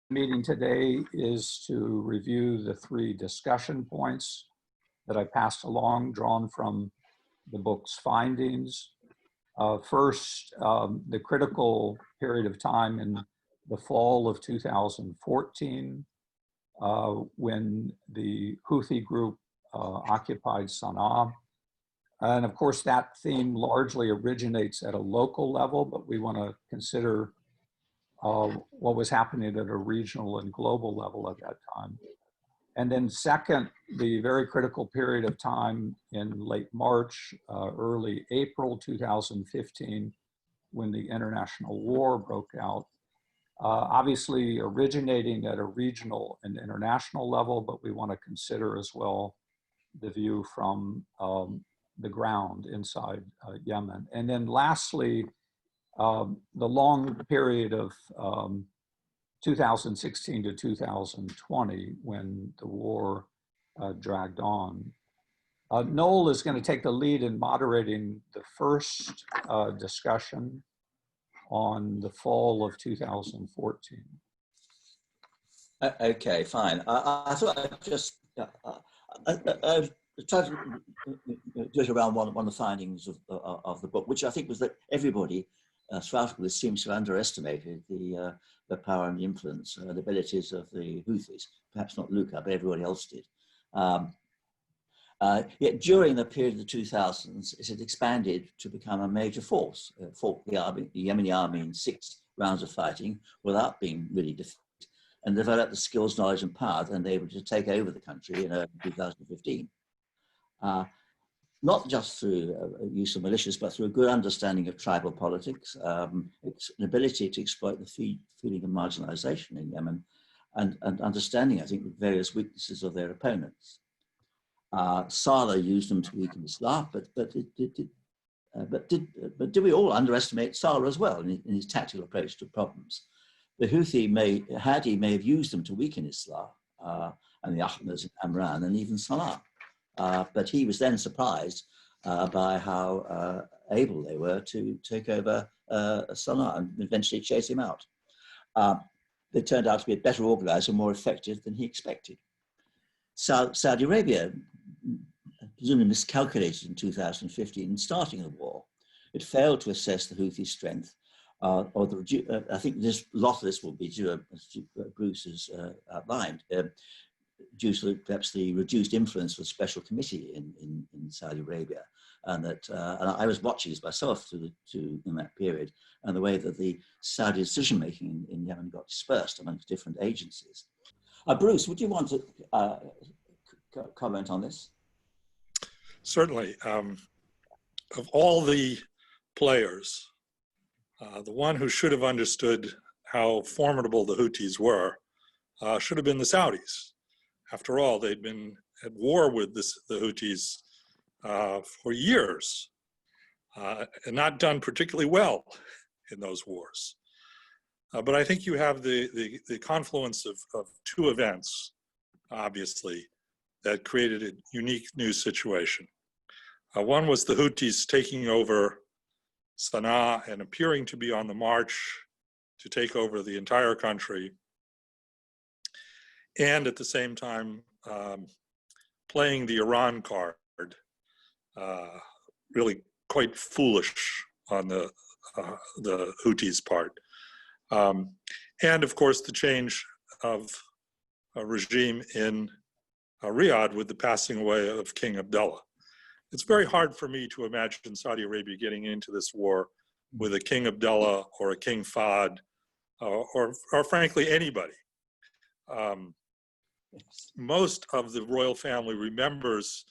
meeting today is to review the 3 discussion points that I passed along, drawn from the book's findings. First, the critical period of time in the fall of 2014, when the Houthi group occupied Sana'a. And of course, that theme largely originates at a local level, but we want to consider what was happening at a regional and global level at that time. And then second, the very critical period of time in late March, early April 2015, when the international war broke out, obviously originating at a regional and international level, but we want to consider as well the view from the ground inside Yemen. And then lastly, the long period of 2016 to 2020, when the war dragged on. Noel is going to take the lead in moderating the first discussion on the fall of 2014. Okay, fine. I thought I'd just try to do it around one of the findings of the book, which I think was that everybody throughout this seems to have underestimated the power and the influence and the abilities of the Houthis. Perhaps not Luca, but everybody else did. Yet during the period of the 2000s, it had expanded to become a major force. Fought the Yemeni army in 6 rounds of fighting without being really defeated, and developed the skills, knowledge, and power, and able to take over the country in 2015. Not just through use of militias, but through a good understanding of tribal politics, an ability to exploit the feeling of marginalization in Yemen, and understanding, I think, the various weaknesses of their opponents. Saleh used them to weaken Islam, but did we all underestimate Saleh as well in his tactical approach to problems? The Houthi may have used them to weaken Islam and the Ahmadis and Amran and even Salah. But he was then surprised by how able they were to take over Sana'a and eventually chase him out. They turned out to be better organized and more effective than he expected. Saudi Arabia presumably miscalculated in 2015 in starting the war. It failed to assess the Houthi strength, I think a lot of this will be due, as Bruce has outlined, due to perhaps the reduced influence of the special committee in Saudi Arabia, and that and I was watching this myself in that period, and the way that the Saudi decision making in Yemen got dispersed amongst different agencies. Bruce, would you want to comment on this? Certainly. Of all the players, the one who should have understood how formidable the Houthis were should have been the Saudis. After all, they'd been at war with the Houthis for years and not done particularly well in those wars. But I think you have the confluence of 2 events, obviously, that created a unique new situation. One was the Houthis taking over Sana'a and appearing to be on the march to take over the entire country, and at the same time playing the Iran card, really quite foolish on the Houthis' part. And of course, the change of a regime in Riyadh with the passing away of King Abdullah. It's very hard for me to imagine Saudi Arabia getting into this war with a King Abdullah or a King Fahd or frankly anybody. Most of the royal family remembers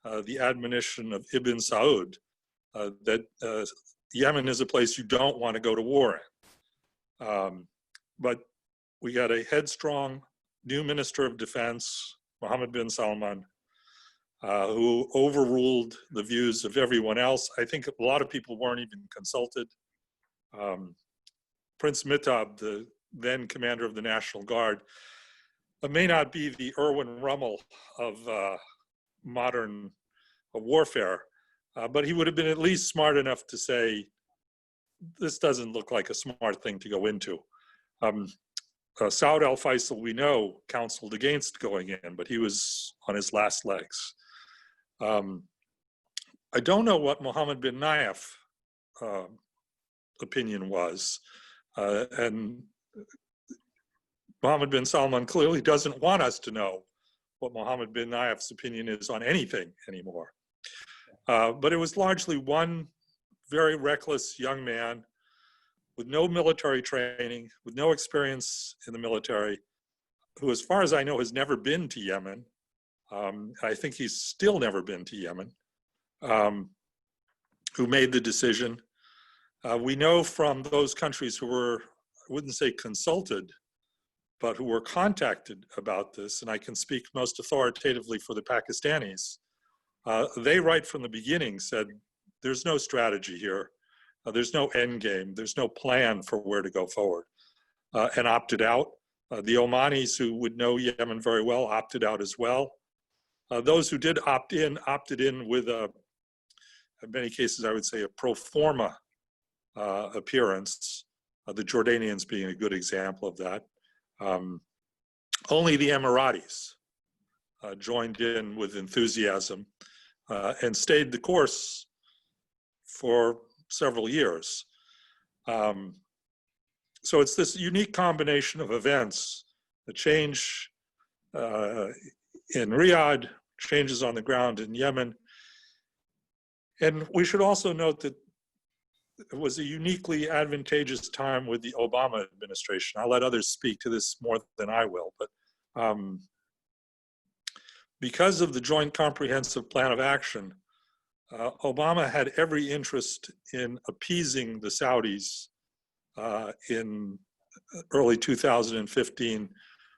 the admonition of Ibn Saud that Yemen is a place you don't want to go to war in. But we got a headstrong new Minister of Defense, Mohammed bin Salman, who overruled the views of everyone else. I think a lot of people weren't even consulted. Prince Mittab, the then commander of the National Guard, may not be the Erwin Rommel of modern warfare, but he would have been at least smart enough to say, this doesn't look like a smart thing to go into. Saud al-Faisal, we know, counseled against going in, but he was on his last legs. I don't know what Mohammed bin Nayef opinion was. And Mohammed bin Salman clearly doesn't want us to know what Mohammed bin Nayef's opinion is on anything anymore. But it was largely one very reckless young man with no military training, with no experience in the military, who, as far as I know, has never been to Yemen. I think he's still never been to Yemen, who made the decision. We know from those countries who were, I wouldn't say consulted, but who were contacted about this, and I can speak most authoritatively for the Pakistanis, they right from the beginning said, there's no strategy here. There's no end game. There's no plan for where to go forward, and opted out. The Omanis, who would know Yemen very well, opted out as well. Those who did opted in with, in many cases, I would say, a pro forma appearance, the Jordanians being a good example of that. Only the Emiratis joined in with enthusiasm and stayed the course for several years. So it's this unique combination of events, the change in Riyadh, changes on the ground in Yemen. And we should also note that it was a uniquely advantageous time with the Obama administration. I'll let others speak to this more than I will, but because of the Joint Comprehensive Plan of Action, Obama had every interest in appeasing the Saudis in early 2015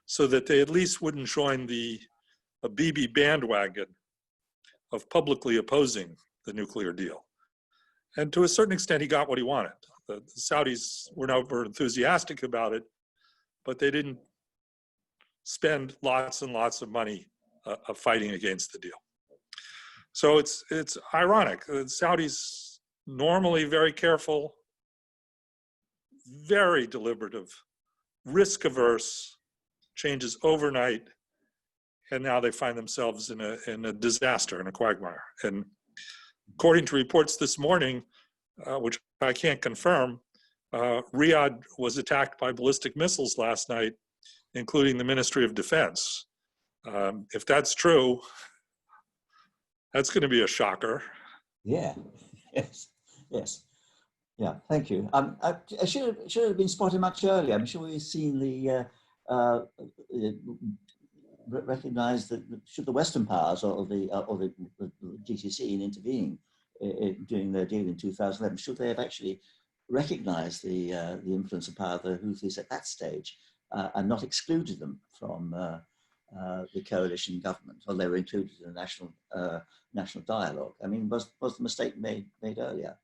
so that they at least wouldn't join the Bibi bandwagon of publicly opposing the nuclear deal. And to a certain extent, he got what he wanted. The Saudis were never enthusiastic about it, but they didn't spend lots and lots of money fighting against the deal. So it's ironic. The Saudis, normally very careful, very deliberative, risk averse, changes overnight, and now they find themselves in a disaster, in a quagmire. And according to reports this morning, which I can't confirm, Riyadh was attacked by ballistic missiles last night, including the Ministry of Defense. If that's true, that's going to be a shocker. Yeah, yes. Yeah, thank you. I should have been spotted much earlier. I'm sure we've seen the recognize that should the Western powers or the GCC in intervening during their deal in 2011, should they have actually recognized the influence and power of the Houthis at that stage and not excluded them from the coalition government, or they were included in the national dialogue? I mean, was the mistake made earlier?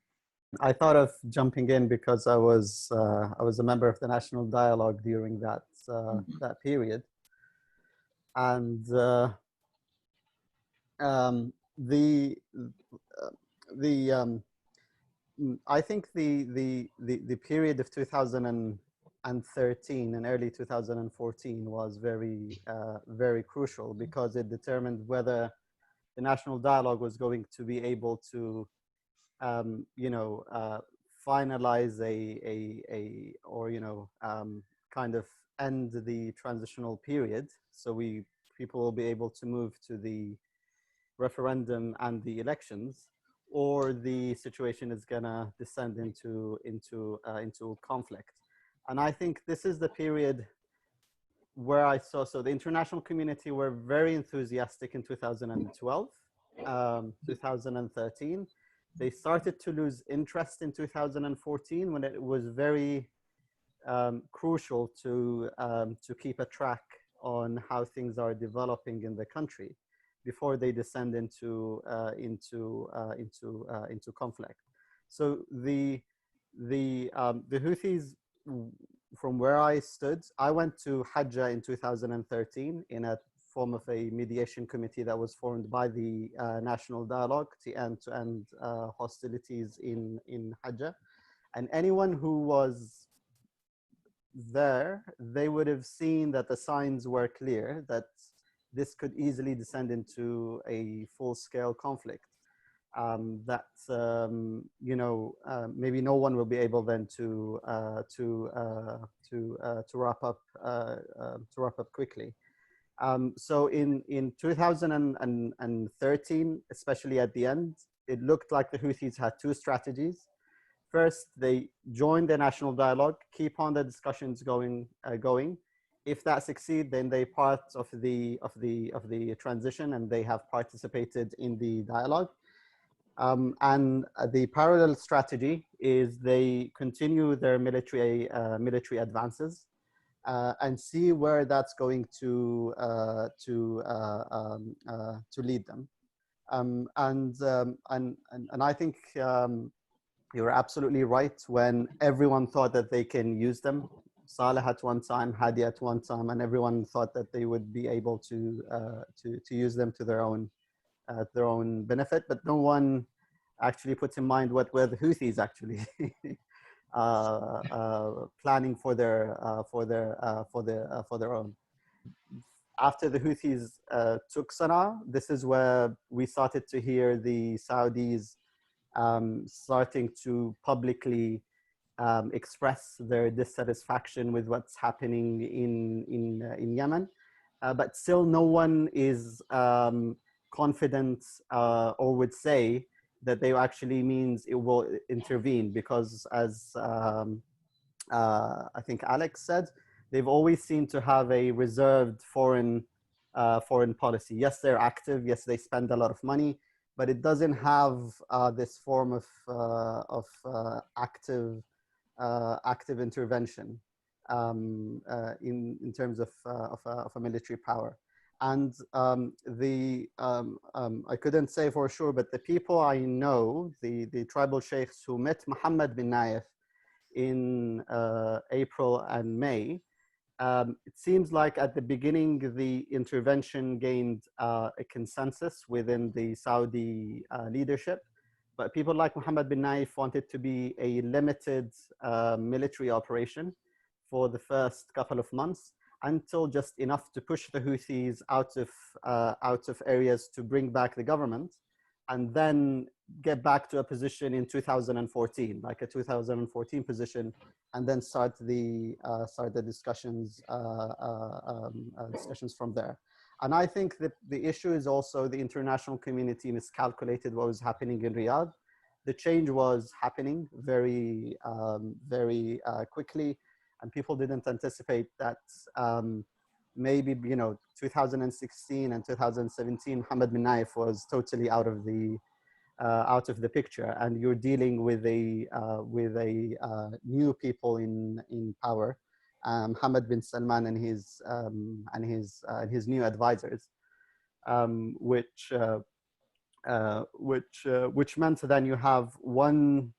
I thought of jumping in because I was a member of the National Dialogue during that that period, and I think the period of 2013 and early 2014 was very crucial, because it determined whether the National Dialogue was going to be able to finalize kind of end the transitional period, so people will be able to move to the referendum and the elections, or the situation is gonna descend into conflict. And I think this is the period where I saw, so the international community were very enthusiastic in 2012, 2013. They started to lose interest in 2014, when it was very crucial to keep a track on how things are developing in the country before they descend into conflict. So the Houthis, from where I stood, I went to Hajjah in 2013 in a form of a mediation committee that was formed by the National Dialogue to end hostilities in Hajjah. And anyone who was there, they would have seen that the signs were clear that this could easily descend into a full-scale conflict. Maybe no one will be able then to wrap up quickly. So in 2013, especially at the end, it looked like the Houthis had two strategies. First, they join the national dialogue, keep on the discussions going. If that succeeds, then they part of the transition, and they have participated in the dialogue. And the parallel strategy is they continue their military advances and see where that's going to lead them. And I think you're absolutely right when everyone thought that they can use them. Saleh at one time, Hadi at one time, and everyone thought that they would be able to use them to their own benefit, but no one actually puts in mind what were the Houthis actually planning for their own. After the Houthis took Sana'a, this is where we started to hear the Saudis starting to publicly express their dissatisfaction with what's happening in Yemen, but still no one is confident or would say that they actually means it will intervene, because as I think Alex said, they've always seemed to have a reserved foreign policy. Yes, they're active. Yes, they spend a lot of money, but it doesn't have this form of active intervention in terms of a military power. And I couldn't say for sure, but the people I know, the tribal sheikhs who met Mohammed bin Nayef in April and May, it seems like at the beginning the intervention gained a consensus within the Saudi leadership, but people like Mohammed bin Nayef wanted to be a limited military operation for the first couple of months, until just enough to push the Houthis out of areas to bring back the government, and then get back to a position in 2014, like a 2014 position, and then start the discussions from there. And I think that the issue is also the international community miscalculated what was happening in Riyadh. The change was happening very quickly, and people didn't anticipate that maybe 2016 and 2017 Mohammed bin Nayef was totally out of the picture, and you're dealing with a new people in power, Mohammed bin Salman and his new advisors, which meant then you have one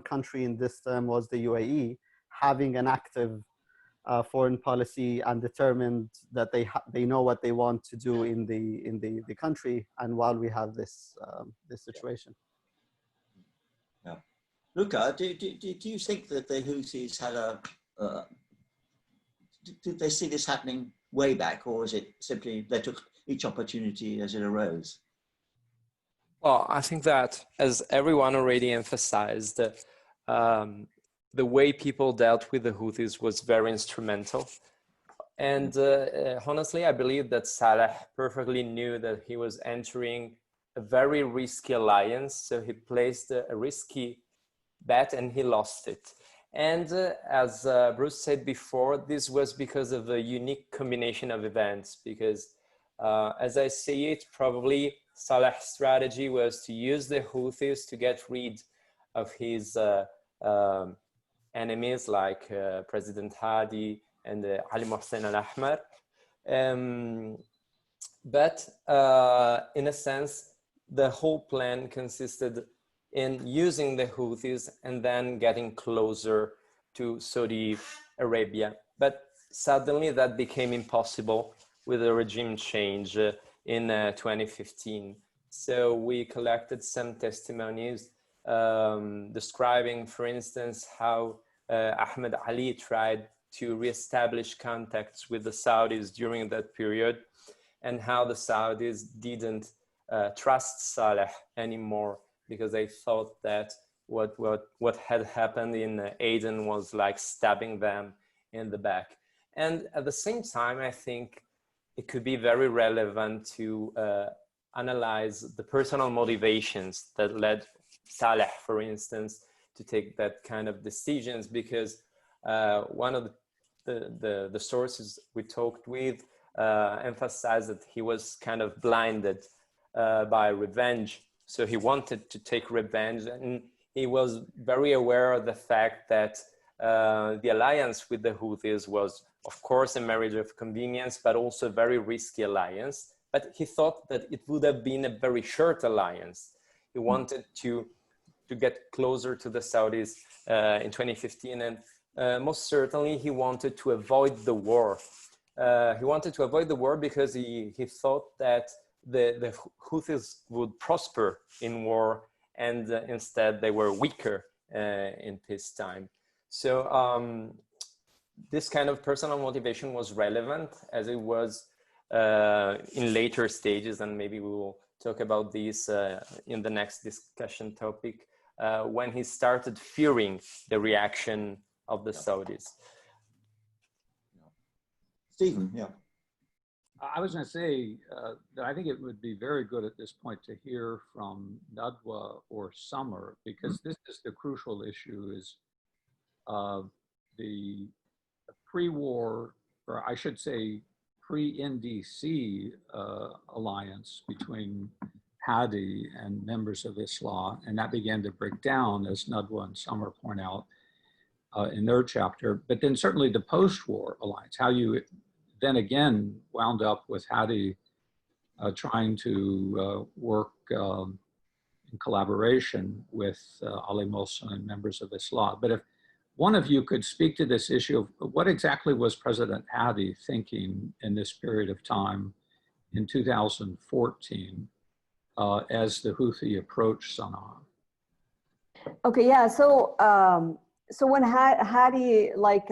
country in this term was the UAE having an active foreign policy and determined that they know what they want to do in the country, and while we have this situation. Yeah, Luca, do you think that the Houthis had did they see this happening way back, or is it simply they took each opportunity as it arose? Well, I think that, as everyone already emphasized, the way people dealt with the Houthis was very instrumental. And honestly, I believe that Saleh perfectly knew that he was entering a very risky alliance. So he placed a risky bet and he lost it. And as Bruce said before, this was because of a unique combination of events, because as I see it, probably Saleh's strategy was to use the Houthis to get rid of his enemies like President Hadi and Ali Mohsen al-Ahmar. But in a sense, the whole plan consisted in using the Houthis and then getting closer to Saudi Arabia. But suddenly that became impossible with the regime change in 2015. So we collected some testimonies describing, for instance, how Ahmed Ali tried to reestablish contacts with the Saudis during that period, and how the Saudis didn't trust Saleh anymore because they thought that what had happened in Aden was like stabbing them in the back. And at the same time, I think it could be very relevant to analyze the personal motivations that led Saleh, for instance, to take that kind of decisions, because one of the sources we talked with emphasized that he was kind of blinded by revenge. So he wanted to take revenge, and he was very aware of the fact that the alliance with the Houthis was, of course, a marriage of convenience, but also a very risky alliance. But he thought that it would have been a very short alliance. He wanted to get closer to the Saudis in 2015, and most certainly he wanted to avoid the war. He wanted to avoid the war because he thought that the Houthis would prosper in war, and instead they were weaker in peacetime. So this kind of personal motivation was relevant, as it was in later stages, and maybe we will talk about this in the next discussion topic, when he started fearing the reaction of the Saudis. Stephen, yeah. I was going to say that I think it would be very good at this point to hear from Nadwa or Summer, because this is the crucial issue, is the pre-war, or I should say pre-NDC alliance between Hadi and members of Islah, and that began to break down, as Nadwa and Summer point out in their chapter. But then certainly the post-war alliance, how you then again wound up with Hadi trying to work in collaboration with Ali Mohsen and members of Islah. But if one of you could speak to this issue of what exactly was President Hadi thinking in this period of time in 2014 as the Houthi approached Sana'a. Okay, yeah. So so when Hadi, like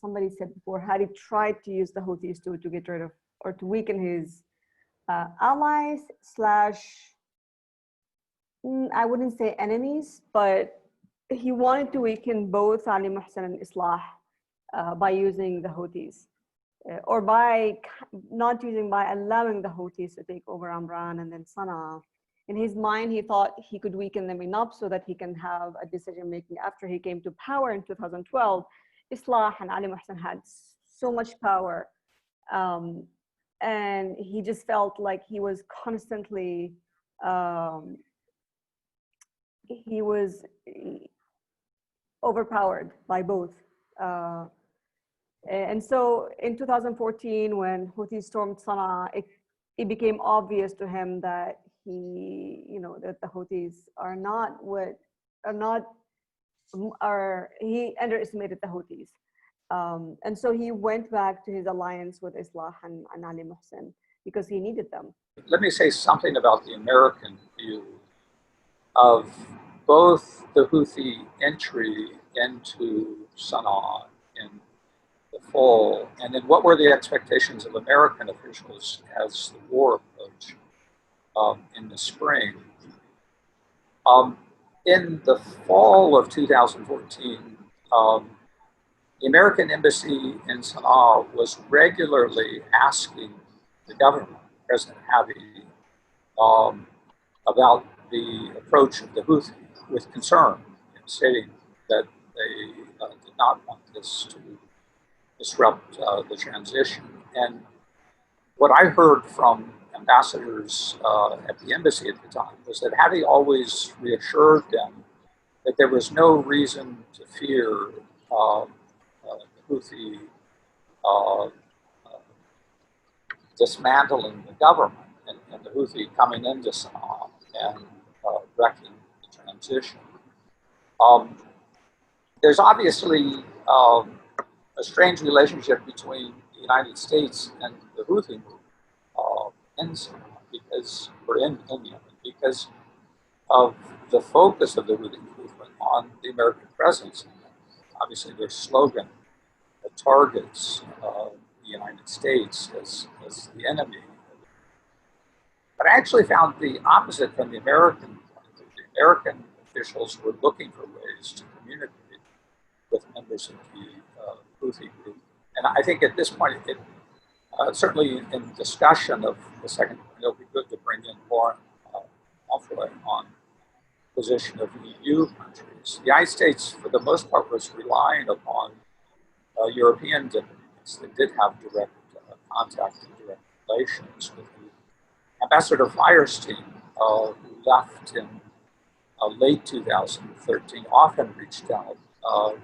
somebody said before, Hadi tried to use the Houthis to get rid of or to weaken his allies slash, I wouldn't say enemies, but he wanted to weaken both Ali Mohsen and Islah by using the Houthis, or by not using, by allowing the Houthis to take over Amran and then Sana'a. In his mind, he thought he could weaken them enough so that he can have a decision making. After he came to power in 2012, Islah and Ali Mohsen had so much power, and he just felt like he was constantly, he was overpowered by both. And so in 2014, when Houthi stormed Sana'a, it became obvious to him that that the Houthis he underestimated the Houthis. And so he went back to his alliance with Islah and Ali Mohsen because he needed them. Let me say something about the American view of both the Houthi entry into Sana'a in the fall, and then what were the expectations of American officials as the war approached in the spring. In the fall of 2014, the American embassy in Sana'a was regularly asking the government, President Hadi, about the approach of the Houthis with concern, stating that they did not want this to disrupt the transition. And what I heard from ambassadors at the embassy at the time was that Hadi always reassured them that there was no reason to fear the Houthi dismantling the government and the Houthi coming into Sana'a and wrecking the transition. There's obviously a strange relationship between the United States and the Houthi in Sana'a, in Yemen, because of the focus of the Houthi movement on the American presence. Obviously, their slogan targets the United States as the enemy. But I actually found the opposite from the American point of view. The American officials were looking for ways to communicate with members of the Houthi group. And I think at this point, certainly in discussion of the second, it'll be good to bring in Laurent Bonnefoy on the position of EU countries. The United States, for the most part, was relying upon European diplomats that did have direct contact and direct relations with the Ambassador Firestein, who left in late 2013, often reached out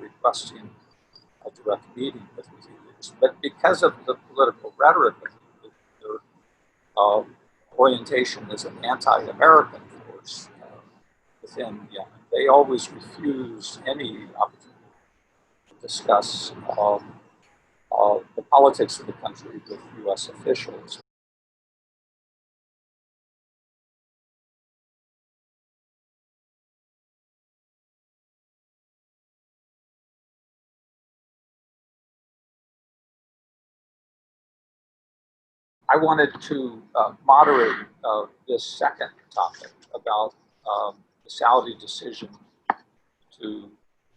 requesting a direct meeting with Houthi leaders. But because of the political rhetoric of their orientation as an anti-American force within Yemen, they always refused any opportunity to discuss the politics of the country with U.S. officials. I wanted to moderate this second topic about the Saudi decision to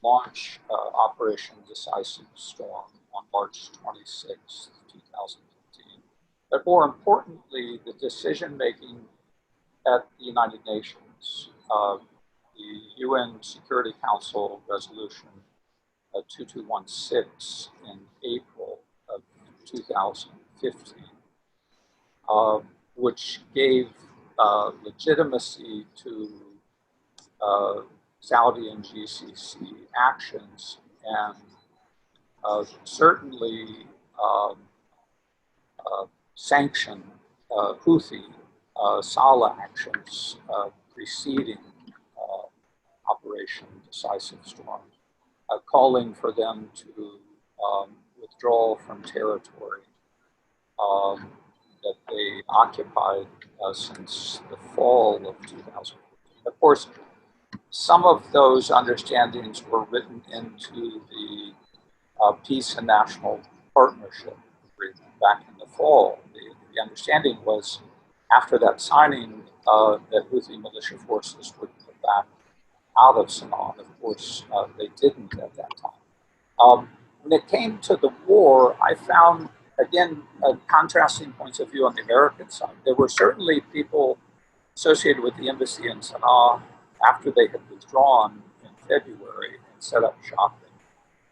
launch Operation Decisive Storm on March 26, 2015. But more importantly, the decision-making at the United Nations, the UN Security Council Resolution 2216 in April of 2015. Which gave legitimacy to Saudi and GCC actions, and certainly sanctioned Houthi Saleh actions preceding Operation Decisive Storm, calling for them to withdraw from territory that they occupied since the fall of 2014. Of course, some of those understandings were written into the Peace and National Partnership Agreement back in the fall. The understanding was, after that signing, that Houthi militia forces would come back out of Sana'a. Of course, they didn't at that time. When it came to the war, I found, again, contrasting points of view on the American side. There were certainly people associated with the embassy in Sana'a after they had withdrawn in February and set up shop in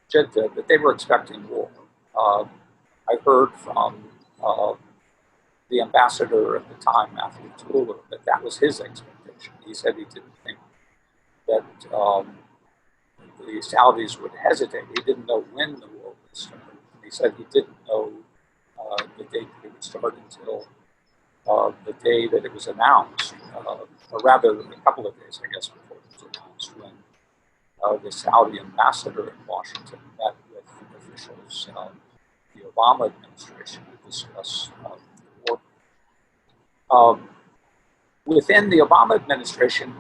Jeddah, that they were expecting war. I heard from the ambassador at the time, Matthew Tuller, that was his expectation. He said he didn't think that the Saudis would hesitate. He didn't know when the war would start. He said he didn't know the date that it would start until the day that it was announced, or rather a couple of days, I guess, before it was announced, when the Saudi ambassador in Washington met with officials of the Obama administration to discuss the war. Within the Obama administration,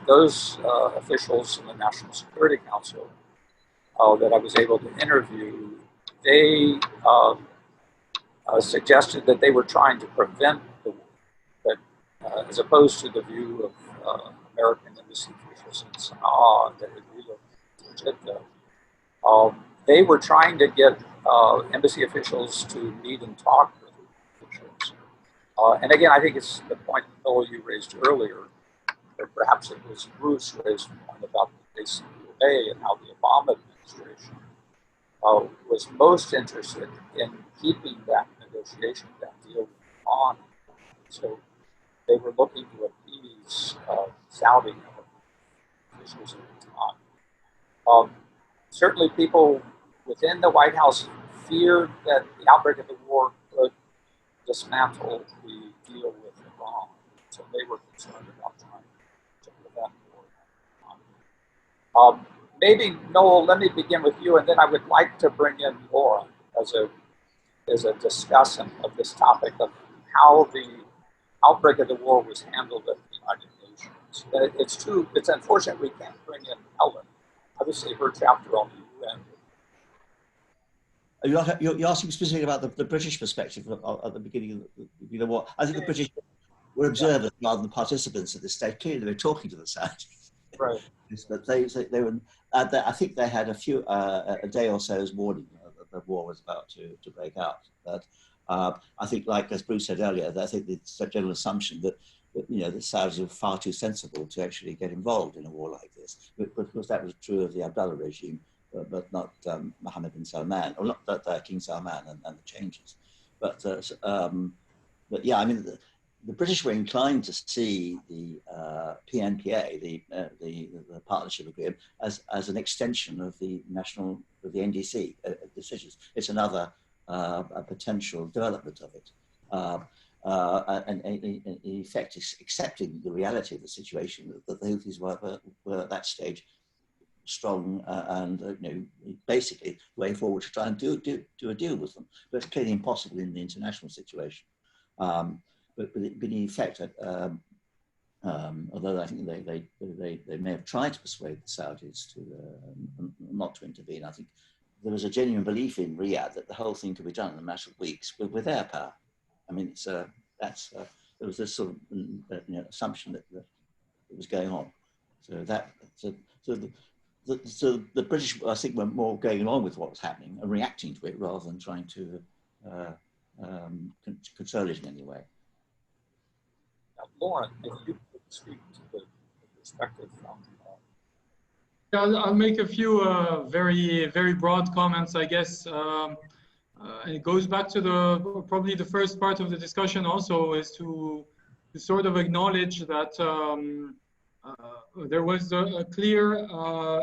those officials in the National Security Council that I was able to interview, they suggested that they were trying to prevent the war, that as opposed to the view of American embassy officials in Sana'a that had relocated to Jeddah, they were trying to get embassy officials to meet and talk with officials. And again, I think it's the point, Noel, you raised earlier, or perhaps it was Bruce raised the point about the JCPOA and how the Obama administration was most interested in keeping that negotiation, that deal on. So they were looking to appease Saudi officials at the time. Certainly people within the White House feared that the outbreak of the war could dismantle the deal with Iran. So they were concerned about trying to prevent war. Maybe, Noel, let me begin with you, and then I would like to bring in Laura as a discussant of this topic of how the outbreak of the war was handled at the United Nations. It's unfortunate we can't bring in Helen. Obviously, her chapter on the UN You're asking specifically about the British perspective at the beginning of the war. I think the British were observers rather than participants at this stage. Clearly, they were talking to the Saudis. Right. But they were. I think they had a day or so's warning that the war was about to break out. But I think, like as Bruce said earlier, I think it's a general assumption that the Saudis were far too sensible to actually get involved in a war like this. But of course, that was true of the Abdullah regime, but not Mohammed bin Salman, or not King Salman and the changes. But yeah, I mean, the British were inclined to see the PNPA, the partnership agreement, as an extension of the NDC decisions. It's another a potential development of it. And in effect, accepting the reality of the situation that the Houthis were at that stage strong and basically way forward to try and do a deal with them. But it's clearly impossible in the international situation. But in effect, although I think they may have tried to persuade the Saudis to not to intervene, I think there was a genuine belief in Riyadh that the whole thing could be done in a matter of weeks with air power. I mean, there was this sort of assumption that it was going on. So the British, I think, were more going along with what was happening and reacting to it rather than trying to control it in any way. Laurent, if you could speak to the perspective from I'll make a few very, very broad comments, I guess. And it goes back to probably the first part of the discussion also, is to sort of acknowledge that there was a clear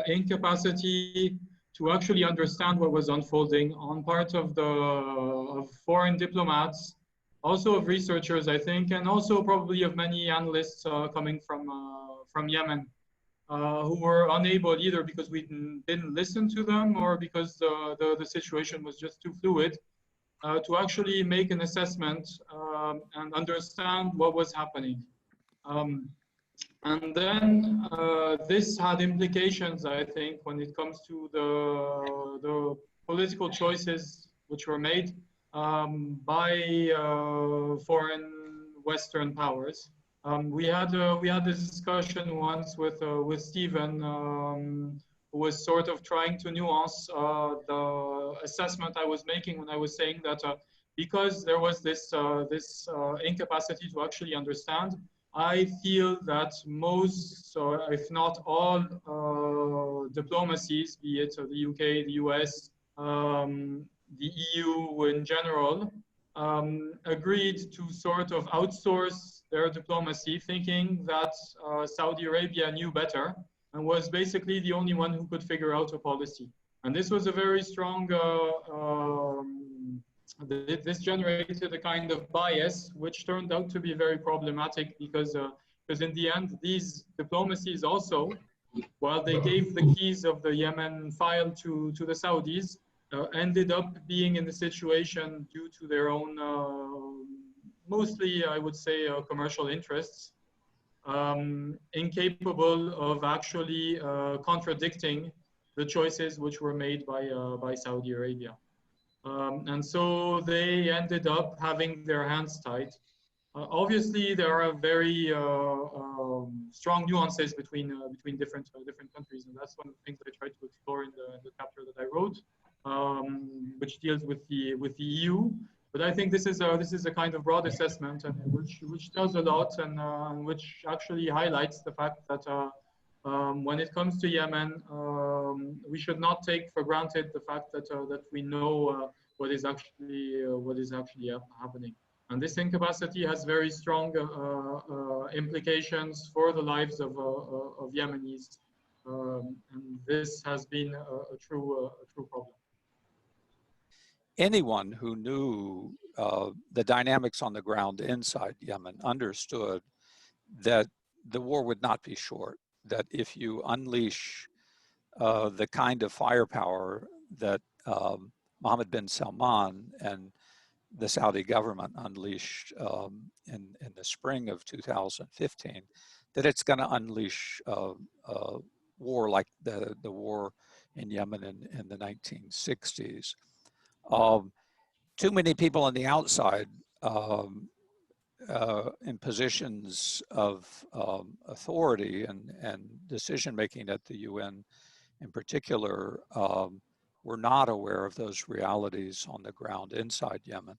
incapacity to actually understand what was unfolding on part of foreign diplomats, also of researchers, I think, and also probably of many analysts coming from Yemen, who were unable, either because we didn't listen to them or because the situation was just too fluid, to actually make an assessment and understand what was happening. And then this had implications, I think, when it comes to the political choices which were made by foreign Western powers. We had this discussion once with Stephen, who was sort of trying to nuance the assessment I was making when I was saying that because there was this incapacity to actually understand, I feel that most, if not all, diplomacies, be it the UK, the US, the EU in general, agreed to sort of outsource their diplomacy, thinking that Saudi Arabia knew better and was basically the only one who could figure out a policy. And this was a very strong, this generated a kind of bias, which turned out to be very problematic because in the end, these diplomacies also, while they gave the keys of the Yemen file to the Saudis, ended up being in the situation due to their own, mostly I would say commercial interests, incapable of actually contradicting the choices which were made by Saudi Arabia. And so they ended up having their hands tied. Obviously, there are very strong nuances between different countries, and that's one of the things that I tried to explore in the chapter that I wrote, which deals with the EU. But I think this is a kind of broad assessment, and which tells a lot, and which actually highlights the fact that when it comes to Yemen, we should not take for granted the fact that we know what is actually happening. And this incapacity has very strong implications for the lives of Yemenis, and this has been a true problem. anyone who knew the dynamics on the ground inside Yemen understood that the war would not be short, that if you unleash the kind of firepower that Mohammed bin Salman and the Saudi government unleashed in the spring of 2015, that it's going to unleash war like the war in Yemen in the 1960s. Too many people on the outside in positions of authority and decision-making at the UN in particular were not aware of those realities on the ground inside Yemen.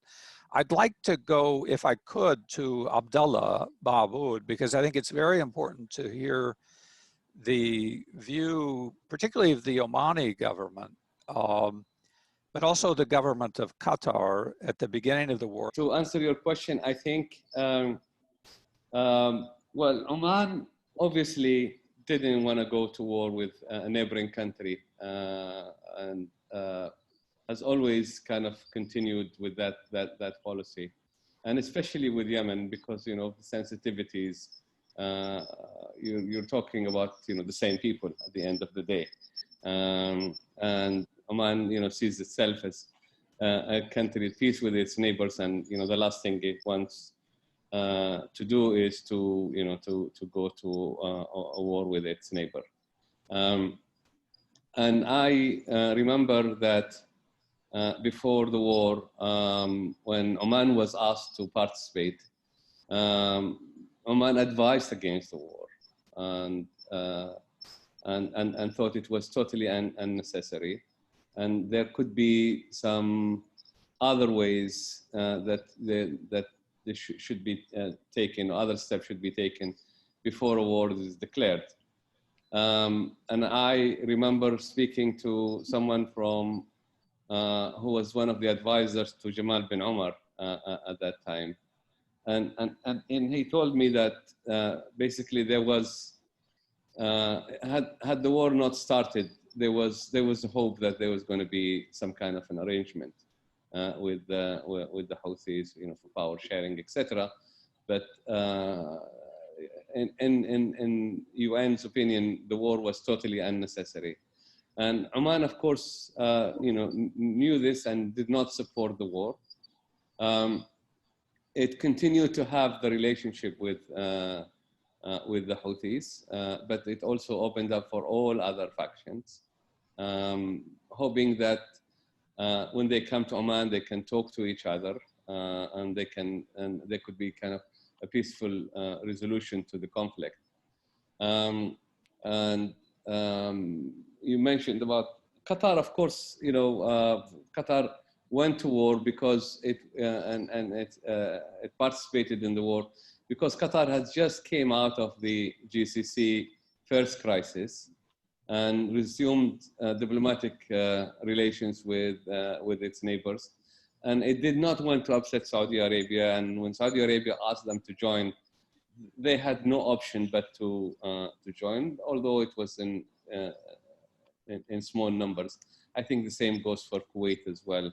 I'd like to go, if I could, to Abdullah Baabood, because I think it's very important to hear the view, particularly of the Omani government, but also the government of Qatar at the beginning of the war. To answer your question, I think, well, Oman obviously didn't want to go to war with a neighboring country and has always kind of continued with that policy. And especially with Yemen, because, you know, the sensitivities, you're talking about, you know, the same people at the end of the day. And Oman, you know, sees itself as a country at peace with its neighbors, and, you know, the last thing it wants to do is to, you know, to go to a war with its neighbor. And I remember that before the war, when Oman was asked to participate, Oman advised against the war and thought it was totally unnecessary. And there could be some other ways that this should be taken, other steps should be taken before a war is declared. And I remember speaking to someone from, who was one of the advisors to Jamal bin Omar at that time. And he told me that basically there was, had the war not started, there was a hope that there was going to be some kind of an arrangement with the Houthis, you know, for power sharing, etc. But in UN's opinion, the war was totally unnecessary. And Oman, of course, you know, knew this and did not support the war. It continued to have the relationship with the Houthis, but it also opened up for all other factions, hoping that when they come to Oman, they can talk to each other, and there could be kind of a peaceful resolution to the conflict. You mentioned about Qatar. Of course, you know, Qatar went to war because it participated in the war because Qatar has just came out of the GCC first crisis and resumed diplomatic relations with its neighbors. And it did not want to upset Saudi Arabia. And when Saudi Arabia asked them to join, they had no option but to join, although it was in small numbers. I think the same goes for Kuwait as well.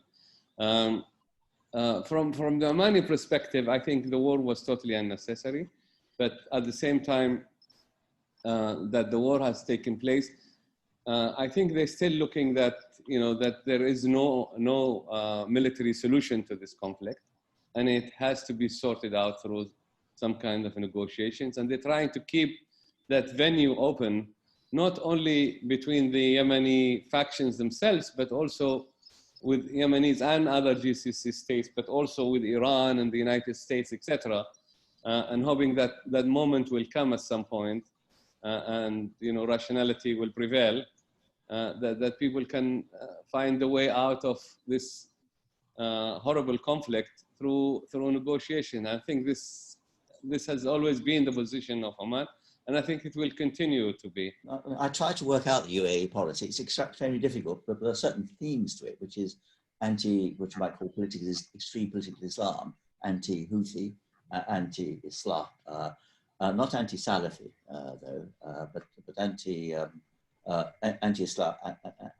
From the Omani perspective, I think the war was totally unnecessary, but at the same time that the war has taken place, I think they're still looking that, you know, that there is no military solution to this conflict, and it has to be sorted out through some kind of negotiations. And they're trying to keep that venue open, not only between the Yemeni factions themselves, but also with Yemenis and other GCC states, but also with Iran and the United States, etc. And hoping that that moment will come at some point, and, you know, rationality will prevail, that people can find a way out of this horrible conflict through negotiation. I think this has always been the position of Oman, and I think it will continue to be. I tried to work out the UAE politics. It's extremely difficult, but there are certain themes to it, which is which you might call extreme political Islam, anti-Houthi, anti-Islam, not anti-Salafi though, but anti-Islam,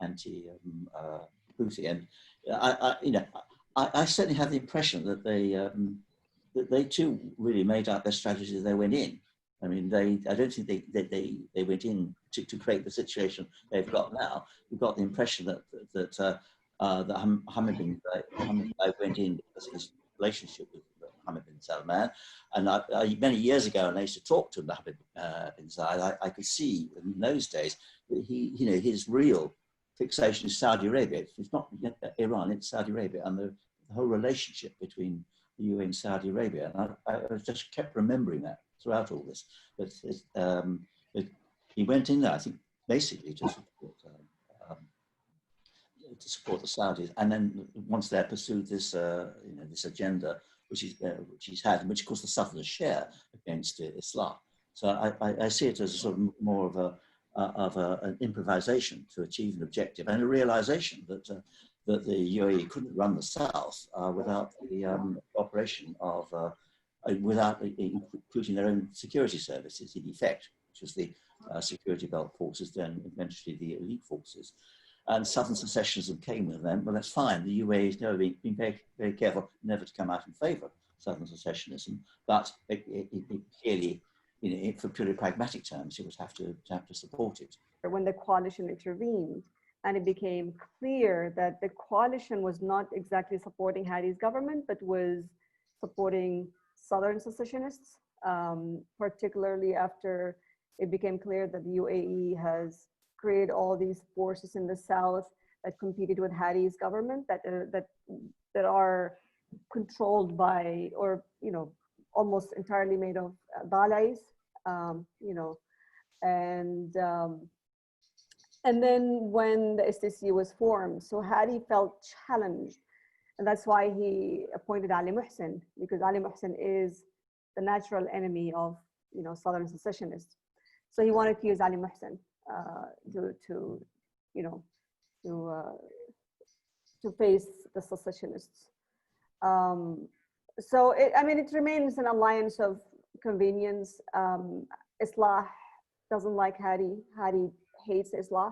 anti-Houthi, and I certainly have the impression that they too really made out their strategy as they went in. I mean, I don't think they went in to create the situation they've got now. We've got the impression that Mohammed bin Zayed went in because of his relationship with Mohammed bin Salman. And many years ago, and I used to talk to Mohammed bin Zayed, I could see in those days that his real fixation is Saudi Arabia. It's not Iran, it's Saudi Arabia, and the whole relationship between the UAE and Saudi Arabia. And I just kept remembering that throughout all this. But he went in there, I think, basically to support the Saudis, and then once they're pursued this, this agenda, which he's had, and which of course the Southerners share against Islam. So I see it as a sort of more of an improvisation to achieve an objective, and a realization that the UAE couldn't run the South without the operation of, without including their own security services, in effect, which was the security belt forces, then eventually the elite forces. And Southern secessionism came with them. Well, that's fine. The UAE has never been very, very careful never to come out in favor of Southern secessionism, but it clearly, for purely pragmatic terms, it would have to support it. When the coalition intervened, and it became clear that the coalition was not exactly supporting Hadi's government, but was supporting Southern secessionists, particularly after it became clear that the UAE has created all these forces in the south that competed with Hadi's government, that are controlled by, or almost entirely made of Balais, and then when the STC was formed, so Hadi felt challenged, and that's why he appointed Ali Muhsin, because Ali Muhsin is the natural enemy of Southern secessionists. So he wanted to use Ali Muhsin to face the secessionists. So it remains an alliance of convenience. Islah doesn't like Hadi. Hadi hates Islah.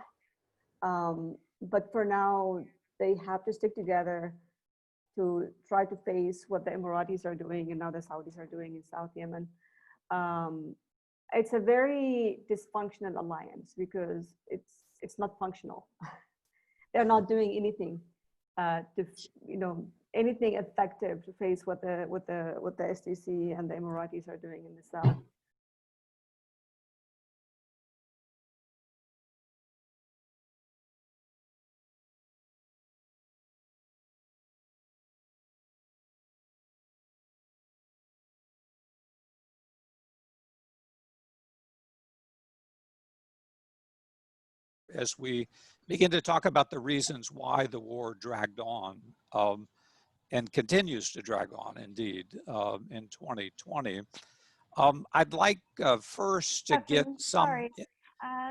But for now, they have to stick together to try to face what the Emiratis are doing and now the Saudis are doing in South Yemen. It's a very dysfunctional alliance because it's not functional. They're not doing anything anything effective to face what the STC and the Emiratis are doing in the south. As we begin to talk about the reasons why the war dragged on and continues to drag on, indeed, in 2020, I'd like first to get some... Sorry.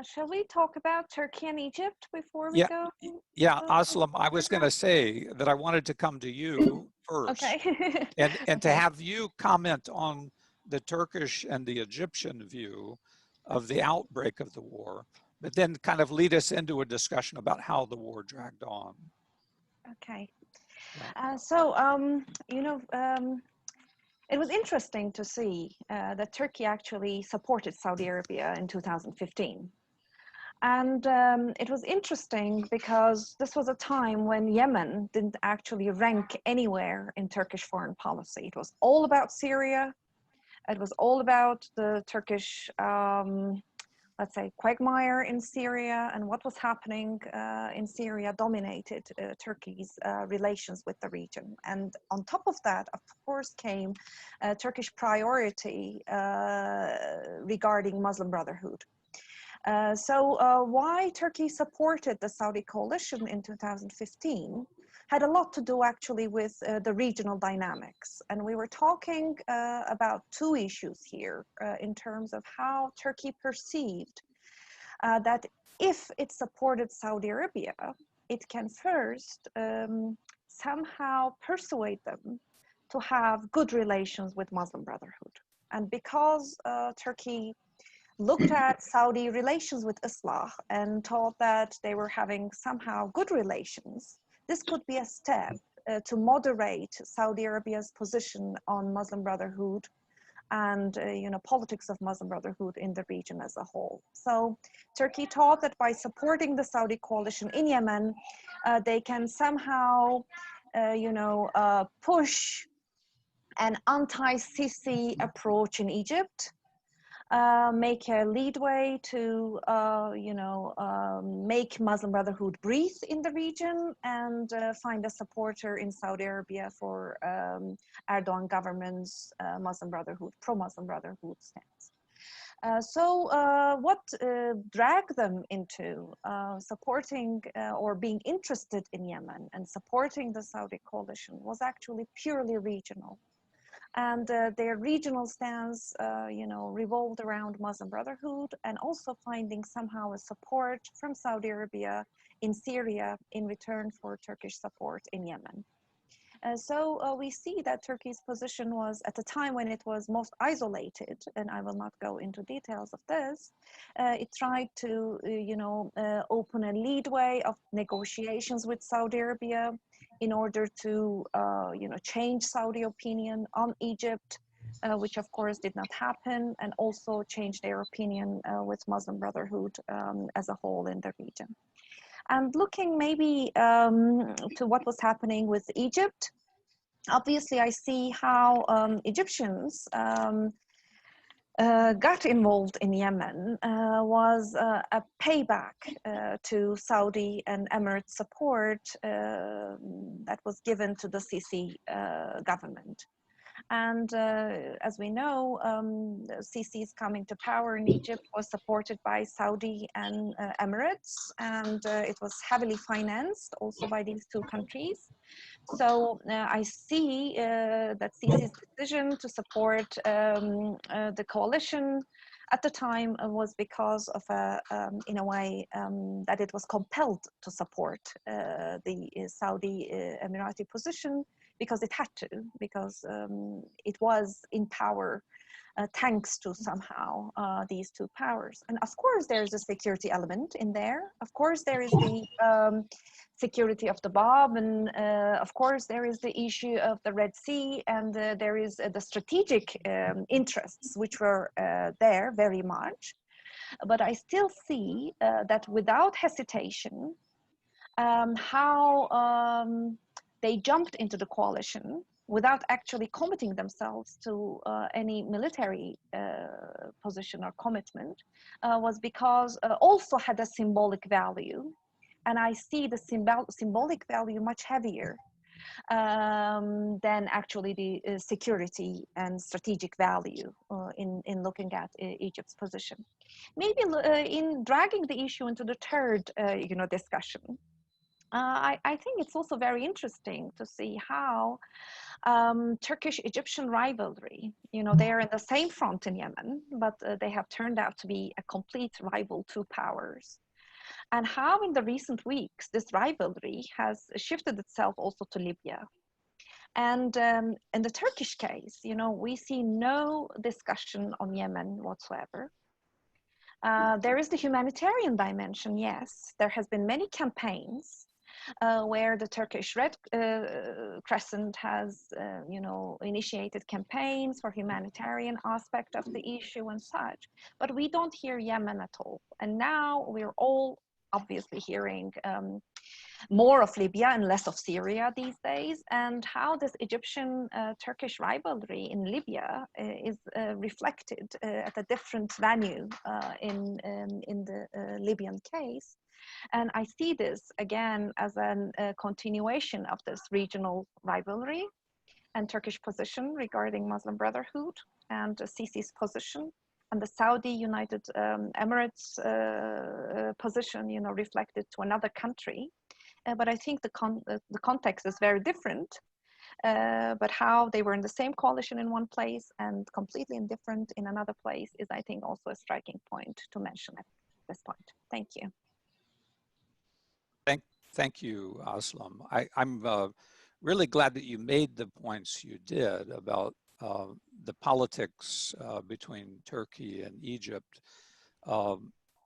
Shall we talk about Turkey and Egypt before we go? Yeah, Ozlem, I was going to say that I wanted to come to you first. Okay. and to have you comment on the Turkish and the Egyptian view of the outbreak of the war, but then kind of lead us into a discussion about how the war dragged on. Okay. It was interesting to see that Turkey actually supported Saudi Arabia in 2015. And it was interesting because this was a time when Yemen didn't actually rank anywhere in Turkish foreign policy. It was all about Syria. It was all about the Turkish let's say, quagmire in Syria, and what was happening in Syria dominated Turkey's relations with the region. And on top of that, of course, came Turkish priority regarding Muslim Brotherhood. So why Turkey supported the Saudi coalition in 2015 had a lot to do actually with the regional dynamics. And we were talking about two issues here in terms of how Turkey perceived that if it supported Saudi Arabia, it can first somehow persuade them to have good relations with Muslim Brotherhood. And because Turkey looked at Saudi relations with Islah and thought that they were having somehow good relations, this could be a step to moderate Saudi Arabia's position on Muslim Brotherhood and politics of Muslim Brotherhood in the region as a whole. So Turkey thought that by supporting the Saudi coalition in Yemen, they can somehow push an anti-Sisi approach in Egypt, make a leadway to, make Muslim Brotherhood breathe in the region, and find a supporter in Saudi Arabia for Erdogan government's Muslim Brotherhood, pro-Muslim Brotherhood stance. What dragged them into supporting or being interested in Yemen and supporting the Saudi coalition was actually purely regional. And their regional stance, revolved around Muslim Brotherhood, and also finding somehow a support from Saudi Arabia in Syria in return for Turkish support in Yemen. We see that Turkey's position was, at the time when it was most isolated, and I will not go into details of this, it tried to, open a leadway of negotiations with Saudi Arabia in order to, change Saudi opinion on Egypt, which of course did not happen, and also change their opinion with Muslim Brotherhood as a whole in the region. And looking maybe to what was happening with Egypt, obviously I see how Egyptians got involved in Yemen was a payback to Saudi and Emirates support that was given to the Sisi government. And as we know, Sisi's coming to power in Egypt was supported by Saudi and Emirates, and it was heavily financed also by these two countries. So I see that Sisi's decision to support the coalition at the time was because of in a way, that it was compelled to support the Saudi Emirati position, because it had to, because it was in power thanks to somehow these two powers. And of course there's a security element in there. Of course there is the security of the Bab, and of course there is the issue of the Red Sea, and there is the strategic interests which were there very much. But I still see that without hesitation, how they jumped into the coalition without actually committing themselves to any military position or commitment was because also had a symbolic value. And I see the symbolic value much heavier than actually the security and strategic value in looking at Egypt's position. Maybe in dragging the issue into the third discussion, I think it's also very interesting to see how Turkish-Egyptian rivalry, they are in the same front in Yemen, but they have turned out to be a complete rival two powers. And how in the recent weeks, this rivalry has shifted itself also to Libya. And in the Turkish case, we see no discussion on Yemen whatsoever. There is the humanitarian dimension, yes. There has been many campaigns where the Turkish Red Crescent has, initiated campaigns for humanitarian aspect of the issue and such, but we don't hear Yemen at all. And now we're all obviously hearing more of Libya and less of Syria these days, and how this Egyptian-Turkish rivalry in Libya is reflected at a different venue in the Libyan case. And I see this again as a continuation of this regional rivalry and Turkish position regarding Muslim Brotherhood, and Sisi's position, and the Saudi United Emirates position, reflected to another country. But I think the context is very different. But how they were in the same coalition in one place and completely indifferent in another place is, I think, also a striking point to mention at this point. Thank you. Thank you, Ozlem. I'm really glad that you made the points you did about the politics between Turkey and Egypt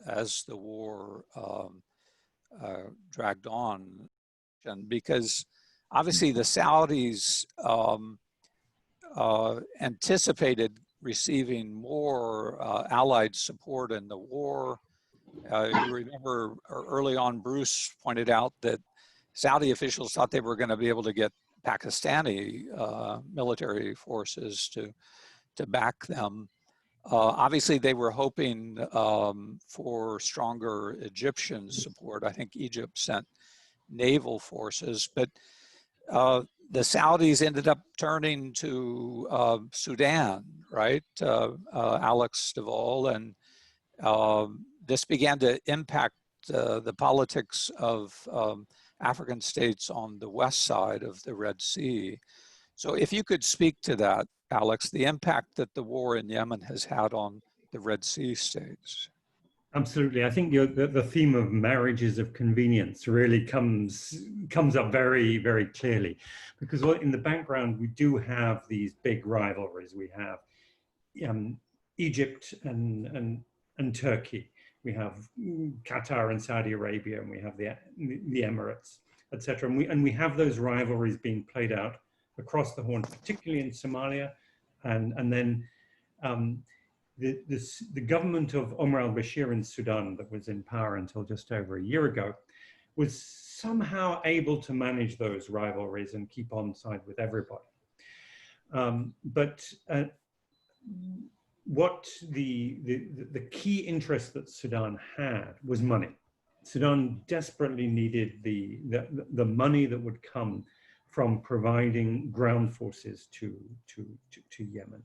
as the war dragged on, and because obviously the Saudis anticipated receiving more Allied support in the war. You remember early on, Bruce pointed out that Saudi officials thought they were going to be able to get Pakistani military forces to back them. Obviously, they were hoping for stronger Egyptian support. I think Egypt sent naval forces, but the Saudis ended up turning to Sudan, right? Alex Devoll, and this began to impact the politics of African states on the west side of the Red Sea. So if you could speak to that, Alex, the impact that the war in Yemen has had on the Red Sea states. Absolutely. I think the theme of marriages of convenience really comes up very, very clearly, because in the background, we do have these big rivalries. We have Egypt and Turkey. We have Qatar and Saudi Arabia, and we have the Emirates, etc. And we have those rivalries being played out across the Horn, particularly in Somalia, and then the government of Omar al-Bashir in Sudan, that was in power until just over a year ago, was somehow able to manage those rivalries and keep on side with everybody. What the key interest that Sudan had was money. Sudan desperately needed the money that would come from providing ground forces to Yemen,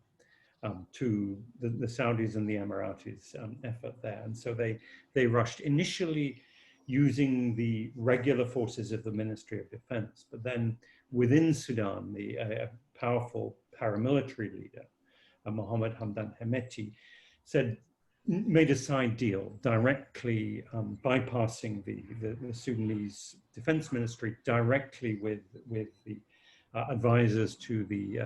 to the Saudis and the Emiratis effort there. And so they rushed initially using the regular forces of the Ministry of Defense, but then within Sudan, the powerful paramilitary leader, Mohammed Hamdan Hemeti, made a side deal directly bypassing the Sudanese Defense Ministry directly with the advisors to the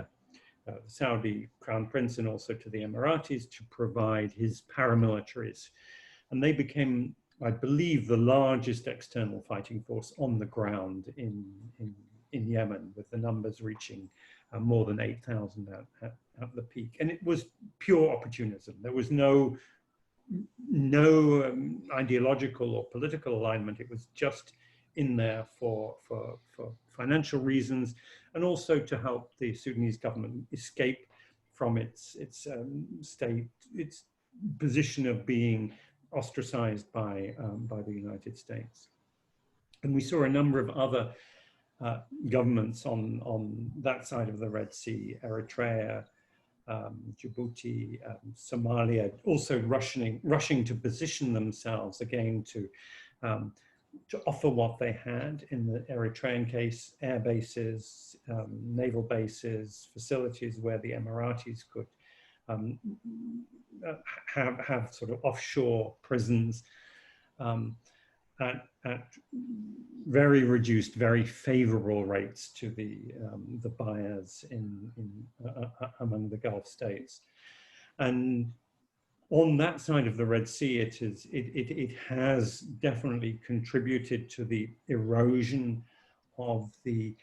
Saudi Crown Prince and also to the Emiratis to provide his paramilitaries. And they became, I believe, the largest external fighting force on the ground in Yemen, with the numbers reaching more than 8,000 at the peak. And it was pure opportunism. There was no ideological or political alignment. It was just in there for financial reasons, and also to help the Sudanese government escape from its position of being ostracized by the United States. And we saw a number of other governments on that side of the Red Sea, Eritrea, Djibouti, Somalia, also rushing to position themselves again to offer what they had. In the Eritrean case, air bases, naval bases, facilities where the Emiratis could have sort of offshore prisons at very reduced, very favorable rates to the buyers among the Gulf states. And on that side of the Red Sea, it has definitely contributed to the erosion of the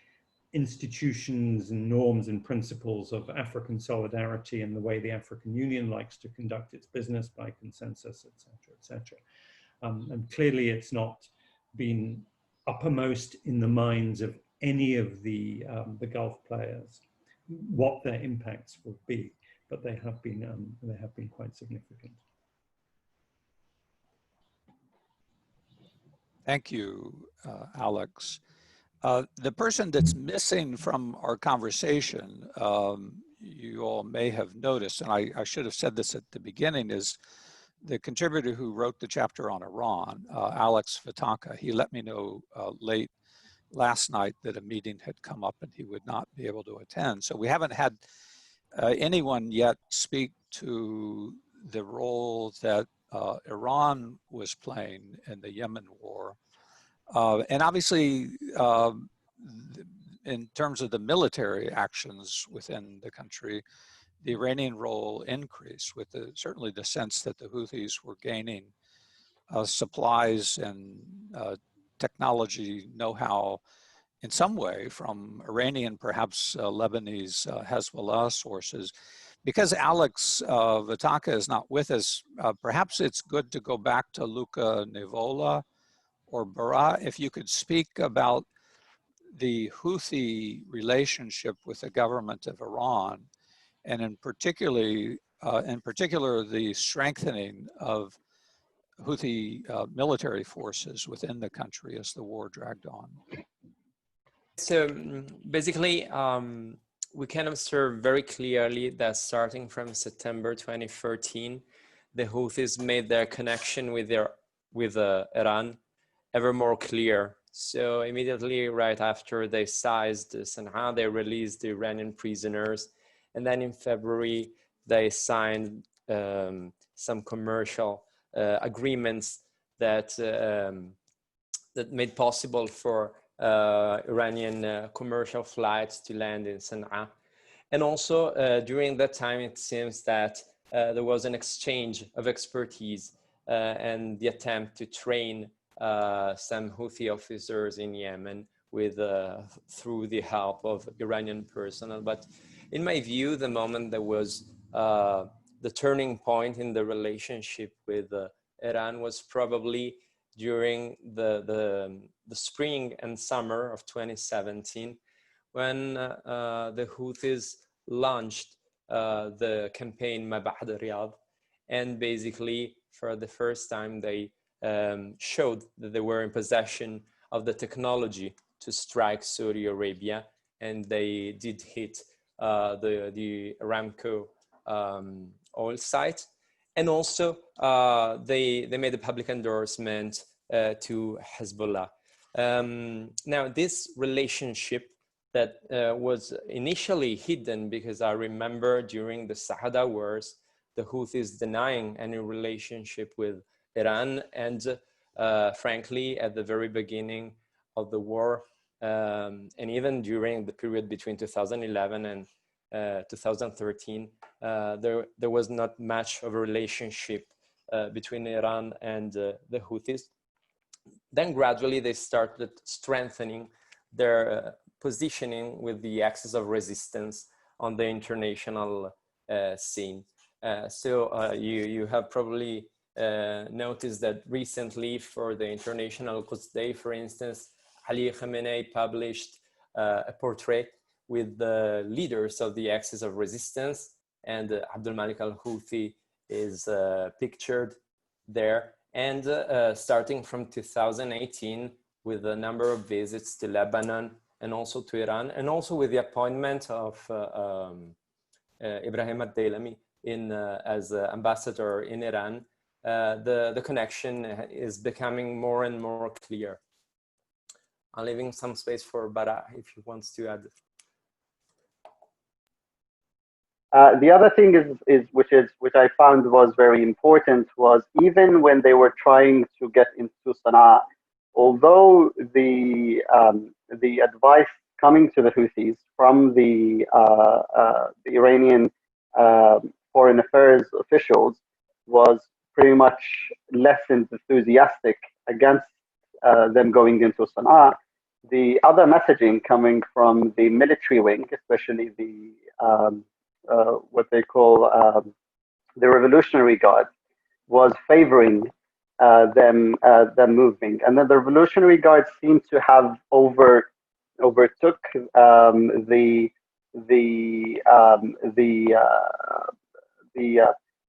institutions and norms and principles of African solidarity and the way the African Union likes to conduct its business by consensus, et cetera, et cetera. And clearly it's not been uppermost in the minds of any of the Gulf players what their impacts will be, but they have been quite significant. Thank you, Alex. The person that's missing from our conversation, you all may have noticed, and I should have said this at the beginning, is the contributor who wrote the chapter on Iran, Alex Fataka. He let me know late last night that a meeting had come up and he would not be able to attend. So we haven't had anyone yet speak to the role that Iran was playing in the Yemen war. And obviously, in terms of the military actions within the country, the Iranian role increased with certainly the sense that the Houthis were gaining supplies and technology know-how in some way from Iranian, perhaps Lebanese Hezbollah sources. Because Alex Fataka is not with us, perhaps it's good to go back to Luca Nevola or Baraa. If you could speak about the Houthi relationship with the government of Iran, and in particularly in particular the strengthening of Houthi military forces within the country as the war dragged on? So basically, we can observe very clearly that starting from September 2013, the Houthis made their connection with Iran ever more clear. So immediately right after they seized Sana'a, they released the Iranian prisoners. And then in February, they signed some commercial agreements that, that made possible for Iranian commercial flights to land in Sana'a. And also during that time, it seems that there was an exchange of expertise and the attempt to train some Houthi officers in Yemen with through the help of Iranian personnel. But in my view, the moment there was the turning point in the relationship with Iran was probably during the spring and summer of 2017, when the Houthis launched the campaign Ma Ba'd Riyadh, and basically for the first time they showed that they were in possession of the technology to strike Saudi Arabia, and they did hit the Aramco oil site. And also they made a public endorsement to Hezbollah. Now this relationship that was initially hidden, because I remember during the Sa'ada wars, the Houthis denying any relationship with Iran, and frankly, at the very beginning of the war, and even during the period between 2011 and 2013, there was not much of a relationship between Iran and the Houthis. Then gradually they started strengthening their positioning with the axis of resistance on the international scene. So you have probably noticed that recently for the International Quds Day, for instance, Ali Khamenei published a portrait with the leaders of the axis of resistance, and Abdul Malik al-Houthi is pictured there. And starting from 2018, with a number of visits to Lebanon and also to Iran, and also with the appointment of Ibrahim al-Daylami as ambassador in Iran, the connection is becoming more and more clear. I'm leaving some space for Baraa if he wants to add. The other thing which I found was very important was, even when they were trying to get into Sana'a, although the advice coming to the Houthis from the Iranian foreign affairs officials was pretty much less enthusiastic against them going into Sana'a, the other messaging coming from the military wing, especially the what they call the Revolutionary Guard, was favoring them moving. And then the Revolutionary Guard seemed to have overtook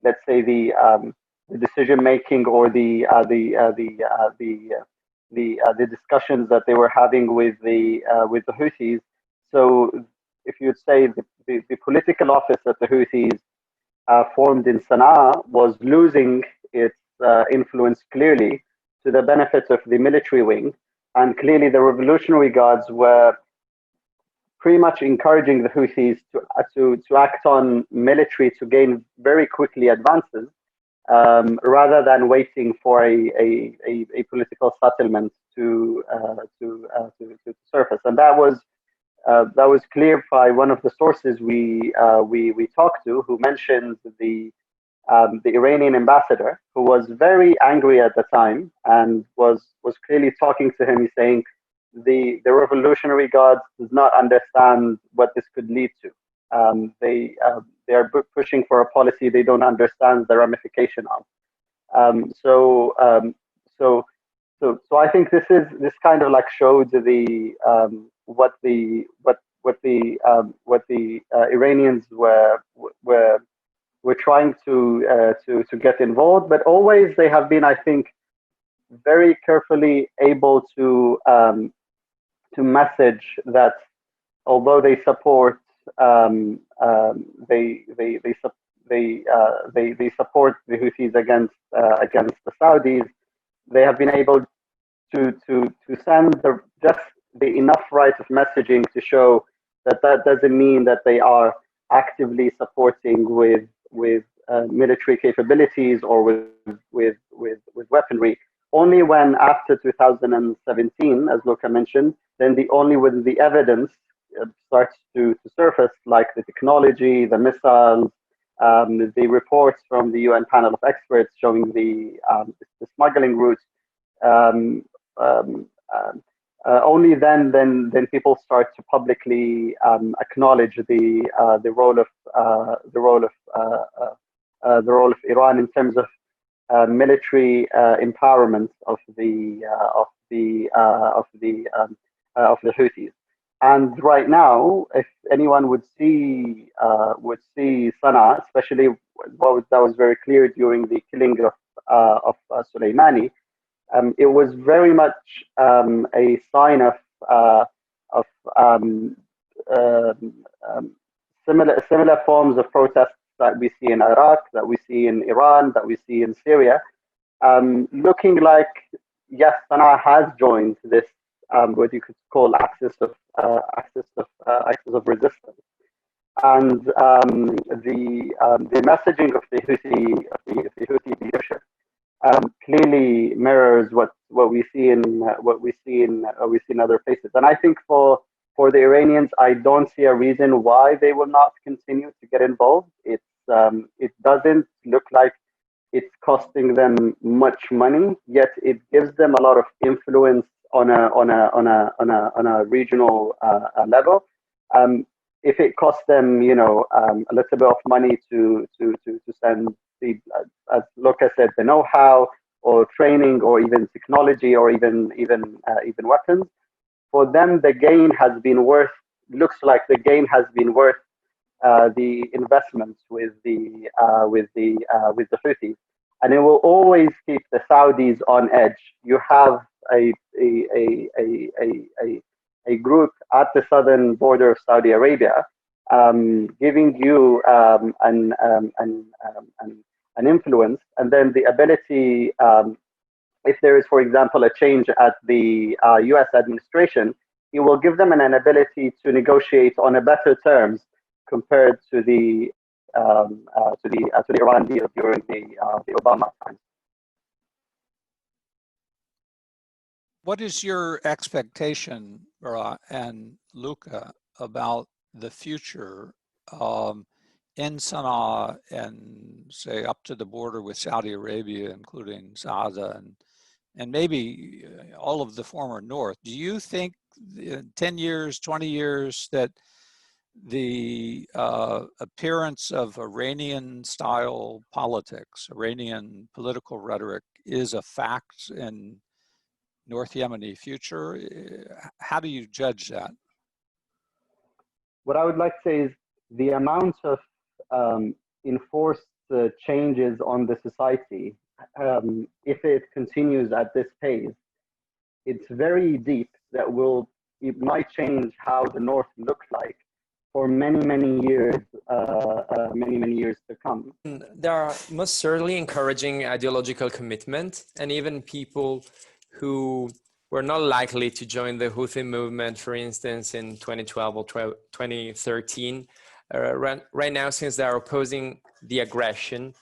let's say the decision making, or the discussions that they were having with the Houthis. So if you'd say the political office that the Houthis formed in Sana'a was losing its influence clearly to the benefit of the military wing, and clearly the Revolutionary Guards were pretty much encouraging the Houthis to act on military to gain very quickly advances, rather than waiting for a political settlement to surface. And that was clear by one of the sources we talked to, who mentioned the Iranian ambassador, who was very angry at the time and was clearly talking to him. He's saying the Revolutionary Guards does not understand what this could lead to. They are pushing for a policy they don't understand the ramification of. So I think this kind of like showed what the Iranians were were trying to get involved, but always they have been, I think, very carefully able to message that although they support they support the Houthis against the Saudis, they have been able to send just the enough right of messaging to show that that doesn't mean that they are actively supporting with military capabilities or with weaponry. Only when after 2017, as Luca mentioned, then when the evidence starts to surface, like the technology, the missiles, the reports from the UN panel of experts showing the smuggling routes. Only then people start to publicly acknowledge the role of Iran in terms of military empowerment of the Houthis. And right now, if anyone would see Sana'a, especially that was very clear during the killing of Soleimani, it was very much a sign of similar forms of protests that we see in Iraq, that we see in Iran, that we see in Syria, looking like, yes, Sana'a has joined this what you could call axis of resistance, and the messaging of the Houthi leadership clearly mirrors what we see in other places. And I think for the Iranians, I don't see a reason why they will not continue to get involved. It doesn't look like it's costing them much money, yet it gives them a lot of influence on a regional level. If it costs them, a little bit of money to send as Luca said, the know-how or training or even technology or even weapons, for them the gain has been worth. Looks like the gain has been worth the investments with the Houthis, and it will always keep the Saudis on edge. You have a group at the southern border of Saudi Arabia, giving you an influence, and then the ability, if there is, for example, a change at the U.S. administration, it will give them an ability to negotiate on a better terms compared to the Iran deal during the Obama time. What is your expectation, Baraa and Luca, about the future in Sana'a and say up to the border with Saudi Arabia, including Saada and maybe all of the former North? Do you think in 10 years, 20 years that the appearance of Iranian-style politics, Iranian political rhetoric is a fact in North Yemeni future? How do you judge that? What I would like to say is the amount of enforced changes on the society, if it continues at this pace, it's very deep. It might change how the North looks like for many years to come. There are most certainly encouraging ideological commitment, and even people who were not likely to join the Houthi movement, for instance, in 2012 or 2013. Right now, since they are opposing the aggression,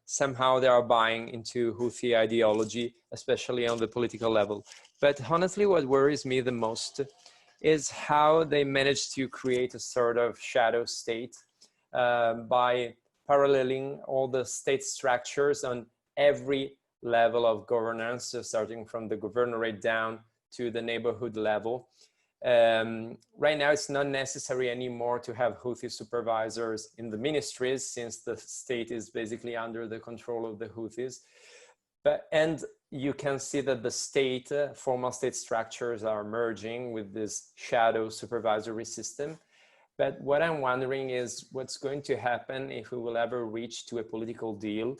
somehow they are buying into Houthi ideology, especially on the political level. But honestly, what worries me the most is how they managed to create a sort of shadow state by paralleling all the state structures on every level of governance, starting from the governorate down to the neighborhood level. Right now, it's not necessary anymore to have Houthi supervisors in the ministries, since the state is basically under the control of the Houthis. And you can see that the state, formal state structures are merging with this shadow supervisory system. But what I'm wondering is what's going to happen if we will ever reach to a political deal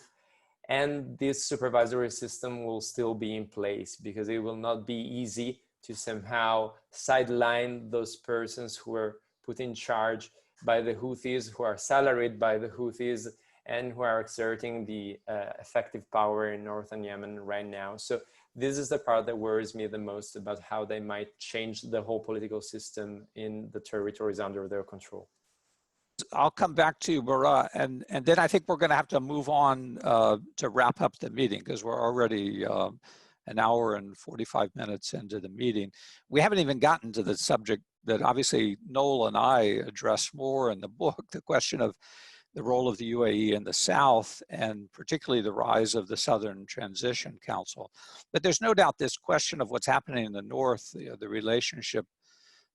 and this supervisory system will still be in place, because it will not be easy to somehow sideline those persons who are put in charge by the Houthis, who are salaried by the Houthis, and who are exerting the effective power in northern Yemen right now. So this is the part that worries me the most about how they might change the whole political system in the territories under their control. I'll come back to you, Baraa, and then I think we're going to have to move on to wrap up the meeting, because we're already an hour and 45 minutes into the meeting. We haven't even gotten to the subject that obviously Noel and I address more in the book, the question of the role of the UAE in the South, and particularly the rise of the Southern Transition Council. But there's no doubt this question of what's happening in the North, the relationship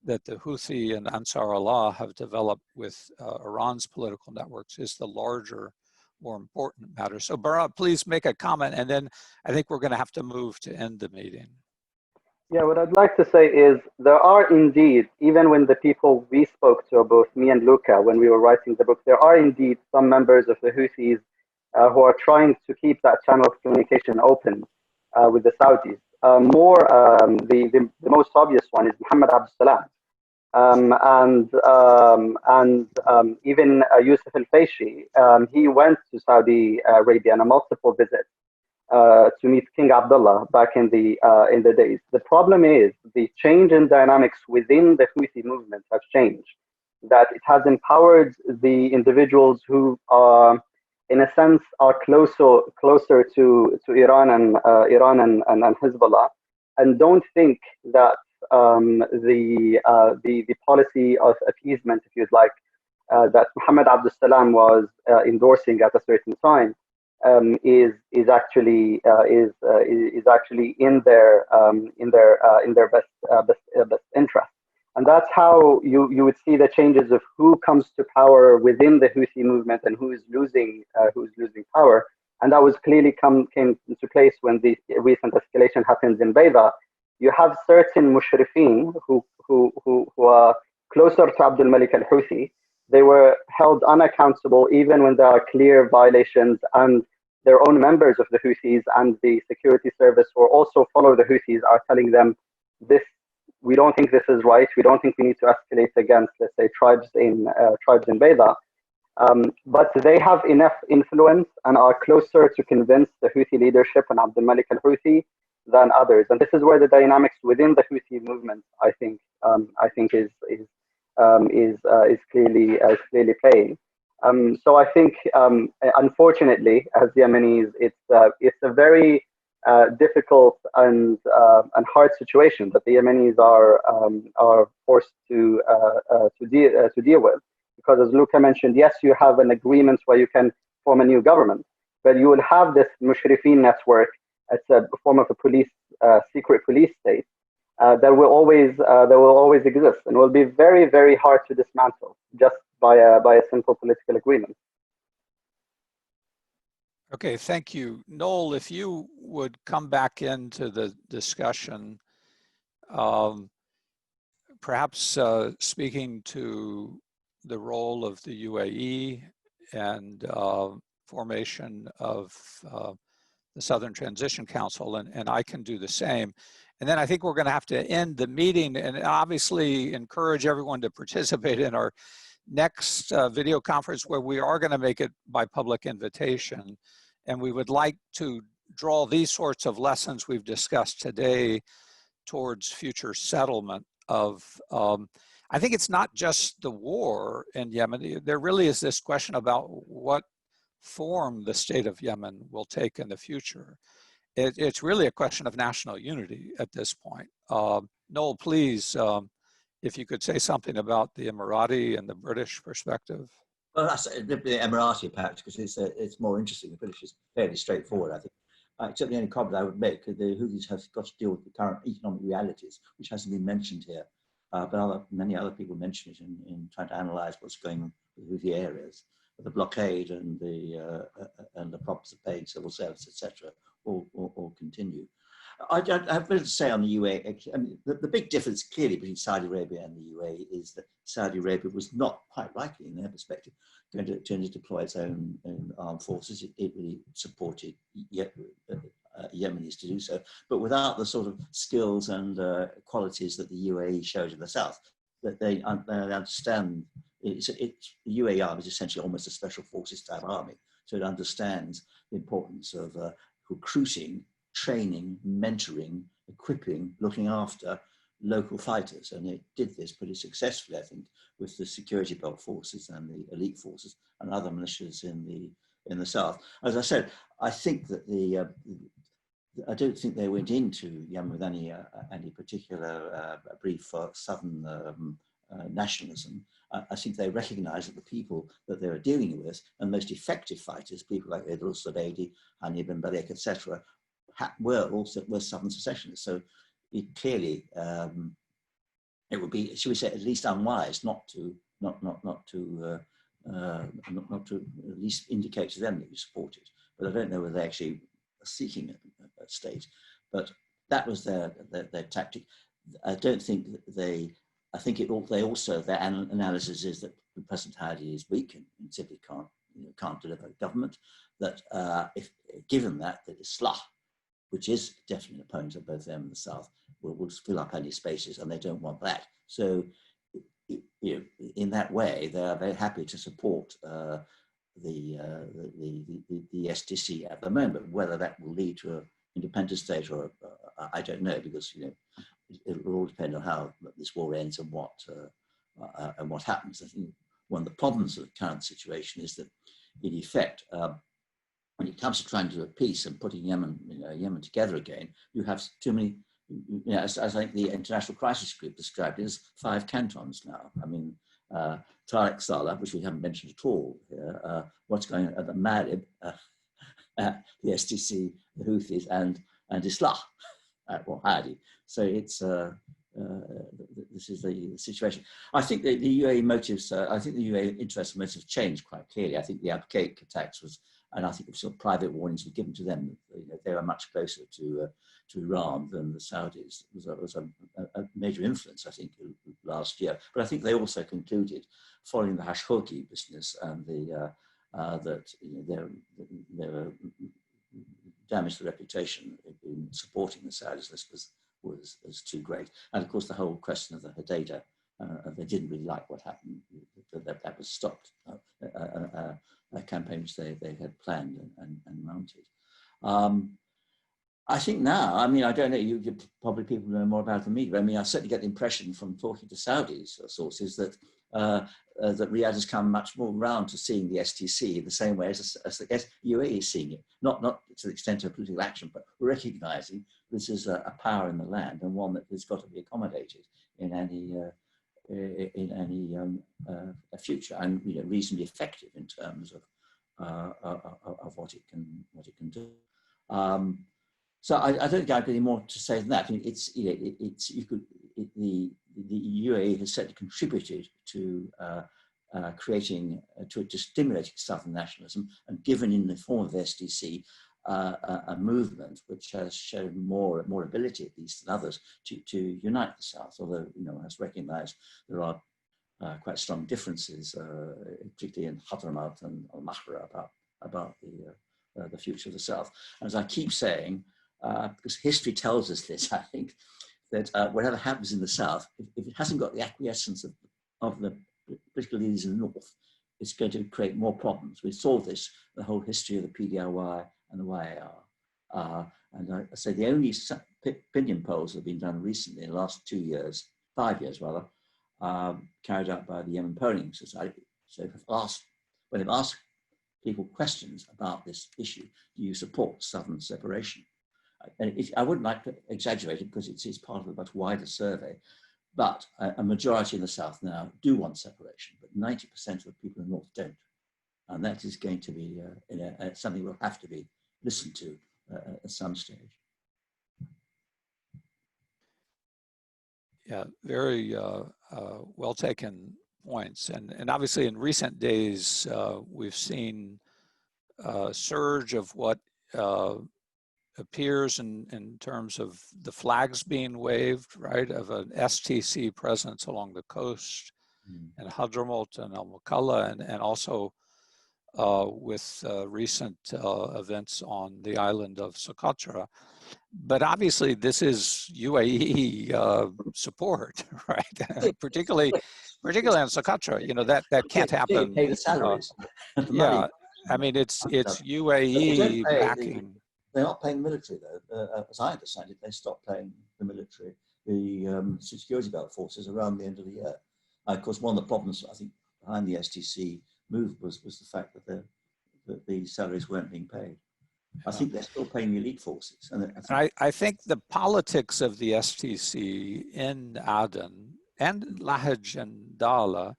that the Houthi and Ansar Allah have developed with Iran's political networks is the larger, more important matter. So Baraa, please make a comment, and then I think we're going to have to move to end the meeting. Yeah, what I'd like to say is there are indeed, even when the people we spoke to, both me and Luca, when we were writing the book, there are indeed some members of the Houthis who are trying to keep that channel of communication open with the Saudis. The most obvious one is Mohammed Abdul Salam. Even Yusuf al-Fayshi, he went to Saudi Arabia on a multiple visits to meet King Abdullah back in the days. The problem is the change in dynamics within the Houthi movement has changed. That it has empowered the individuals who, in a sense, are closer to Iran and Hezbollah, and don't think that the policy of appeasement, if you'd like, that Mohammed Abdul Salam was endorsing at a certain time, is actually in their best interest, and that's how you would see the changes of who comes to power within the Houthi movement and who is losing power, and that was clearly came into place when the recent escalation happens in Baraa. You have certain mushrifin who are closer to Abdul Malik al-Houthi. They were held unaccountable even when there are clear violations, and their own members of the Houthis and the security service who also follow the Houthis are telling them, we don't think this is right. We don't think we need to escalate against, let's say, tribes in Baraa. But they have enough influence and are closer to convince the Houthi leadership and Abdul Malik al-Houthi than others. And this is where the dynamics within the Houthi movement, I think is clearly playing. So I think, unfortunately, as Yemenis, it's a very difficult and hard situation that the Yemenis are forced to deal with. Because as Luca mentioned, yes, you have an agreement where you can form a new government, but you will have this mushrifin network. It's a form of a secret police state that will always exist, and will be very, very hard to dismantle just by a simple political agreement. Okay, thank you. Noel, if you would come back into the discussion, perhaps speaking to the role of the UAE and formation of the Southern Transition Council, and I can do the same. And then I think we're going to have to end the meeting, and obviously encourage everyone to participate in our next video conference, where we are going to make it by public invitation. And we would like to draw these sorts of lessons we've discussed today towards future settlement of, I think it's not just the war in Yemen. There really is this question about what form the state of Yemen will take in the future. It's really a question of national unity at this point. Noel, please, if you could say something about the Emirati and the British perspective. Well, that's the Emirati perhaps, because it's more interesting. The British is fairly straightforward, I think. Except the only comment I would make, the Houthis have got to deal with the current economic realities, which hasn't been mentioned here. But many other people mention it in trying to analyse what's going on with the Houthi areas. The blockade and the problems of paying civil service, etc., all continue. I have to say on the UAE, I mean, the big difference clearly between Saudi Arabia and the UAE is Saudi Arabia was not, quite rightly in their perspective, going to deploy its own armed forces. It really supported Yemenis to do so, but without the sort of skills and qualities that the UAE showed in the south. That they understand. The UAE army is essentially almost a special forces type army, so it understands the importance of recruiting, training, mentoring, equipping, looking after local fighters, and it did this pretty successfully, I think, with the security belt forces and the elite forces and other militias in the south. As I said, I think that I don't think they went into Yemen with any particular brief for southern nationalism. I think they recognised that the people that they were dealing with, and most effective fighters, people like Idul Sudaidi, Hani bin Balek, etc., were southern secessionists. So it clearly it would be, should we say, at least unwise not to at least indicate to them that you support it. But I don't know whether they actually are seeking a state. But that was their tactic. I don't think that they. I think their analysis is that President Hadi is weak and simply can't deliver a government. That if given that Islah, which is definitely an opponent of both them and the South, will fill up any spaces, and they don't want that. So, in that way, they are very happy to support the STC at the moment. Whether that will lead to an independent state or I don't know, because it will all depend on how this war ends and what happens. I think one of the problems of the current situation is that, in effect, when it comes to trying to do a peace and putting Yemen together again, you have too many. As I think the International Crisis Group described it, as 5 cantons now. I mean, Tariq Saleh, which we haven't mentioned at all here, what's going on at the Maghreb, the STC, the Houthis, and Islah, or Hadi. So it's this is the situation. I think the UAE motives. I think the UAE interest and motives changed quite clearly. I think the Abu Qaid attacks was, and I think sort of private warnings were given to them. They were much closer to Iran than the Saudis. It was a major influence, I think, last year. But I think they also concluded, following the Hashhoki business and that their damage to the reputation in supporting the Saudis was too great. And of course, the whole question of the Hodeidah, they didn't really like what happened. That was stopped. A campaign which they had planned and mounted. I think now, I mean, I don't know, you probably people know more about it than me, but I mean, I certainly get the impression from talking to Saudis sources that that Riyadh has come much more around to seeing the STC the same way as the UAE is seeing it, not to the extent of political action, but recognizing this is a power in the land and one that has got to be accommodated in any future, and reasonably effective in terms of what it can do. So I don't think I've got any more to say than that. I mean, the UAE has certainly contributed to creating, to stimulating Southern nationalism, and given in the form of the SDC a movement which has shown more ability, at least than others, to unite the South. Although has recognised there are quite strong differences, particularly in Hadramaut and Al-Mahra about the future of the South. And as I keep saying, because history tells us this, I think, that whatever happens in the South, if it hasn't got the acquiescence of the political leaders in the North, it's going to create more problems. We saw this, the whole history of the PDRY and the YAR. And I say the only opinion polls that have been done recently in the last 2 years, 5 years rather, carried out by the Yemen Polling Society. So when they've asked people questions about this issue, do you support Southern separation? And I wouldn't like to exaggerate it because it's part of a much wider survey, but a majority in the South now do want separation, but 90% of the people in the North don't. And that is going to be something will have to be listened to at some stage. Yeah, very well taken points. And obviously in recent days, we've seen a surge of what appears in terms of the flags being waved, right, of an STC presence along the coast, and Hadramaut and Al-Mukalla, and also with recent events on the island of Socotra. But obviously, this is UAE support, right? particularly on Socotra. You know, that can't happen. Pay the salaries. The yeah, money. I mean it's UAE backing. They're not paying the military though. As I understand it, they stopped paying the military, the security belt forces around the end of the year. Of course, one of the problems I think behind the STC move was the fact that the salaries weren't being paid. I think they're still paying the elite forces. And I think the politics of the STC in Aden and Lahej and Dala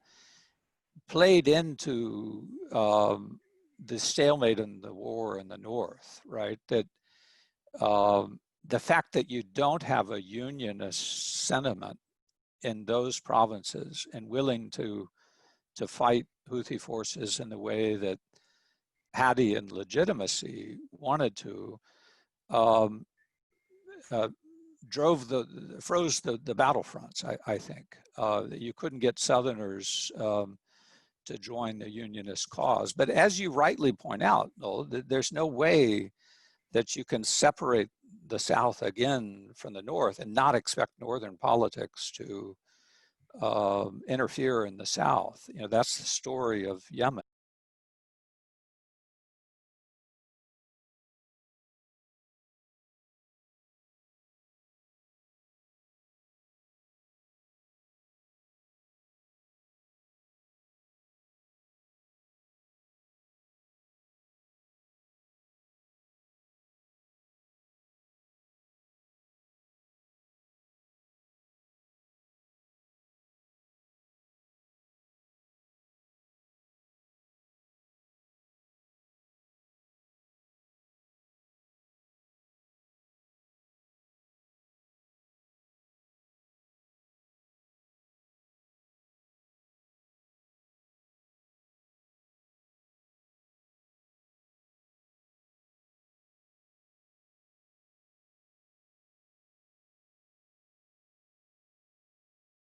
played into the stalemate in the war in the north, right? That the fact that you don't have a unionist sentiment in those provinces and willing to fight Houthi forces in the way that Hadi in legitimacy wanted to, froze the battlefronts, I think. You couldn't get Southerners to join the unionist cause. But as you rightly point out, Noel, there's no way that you can separate the South again from the North and not expect Northern politics to interfere in the South. You know, that's the story of Yemen.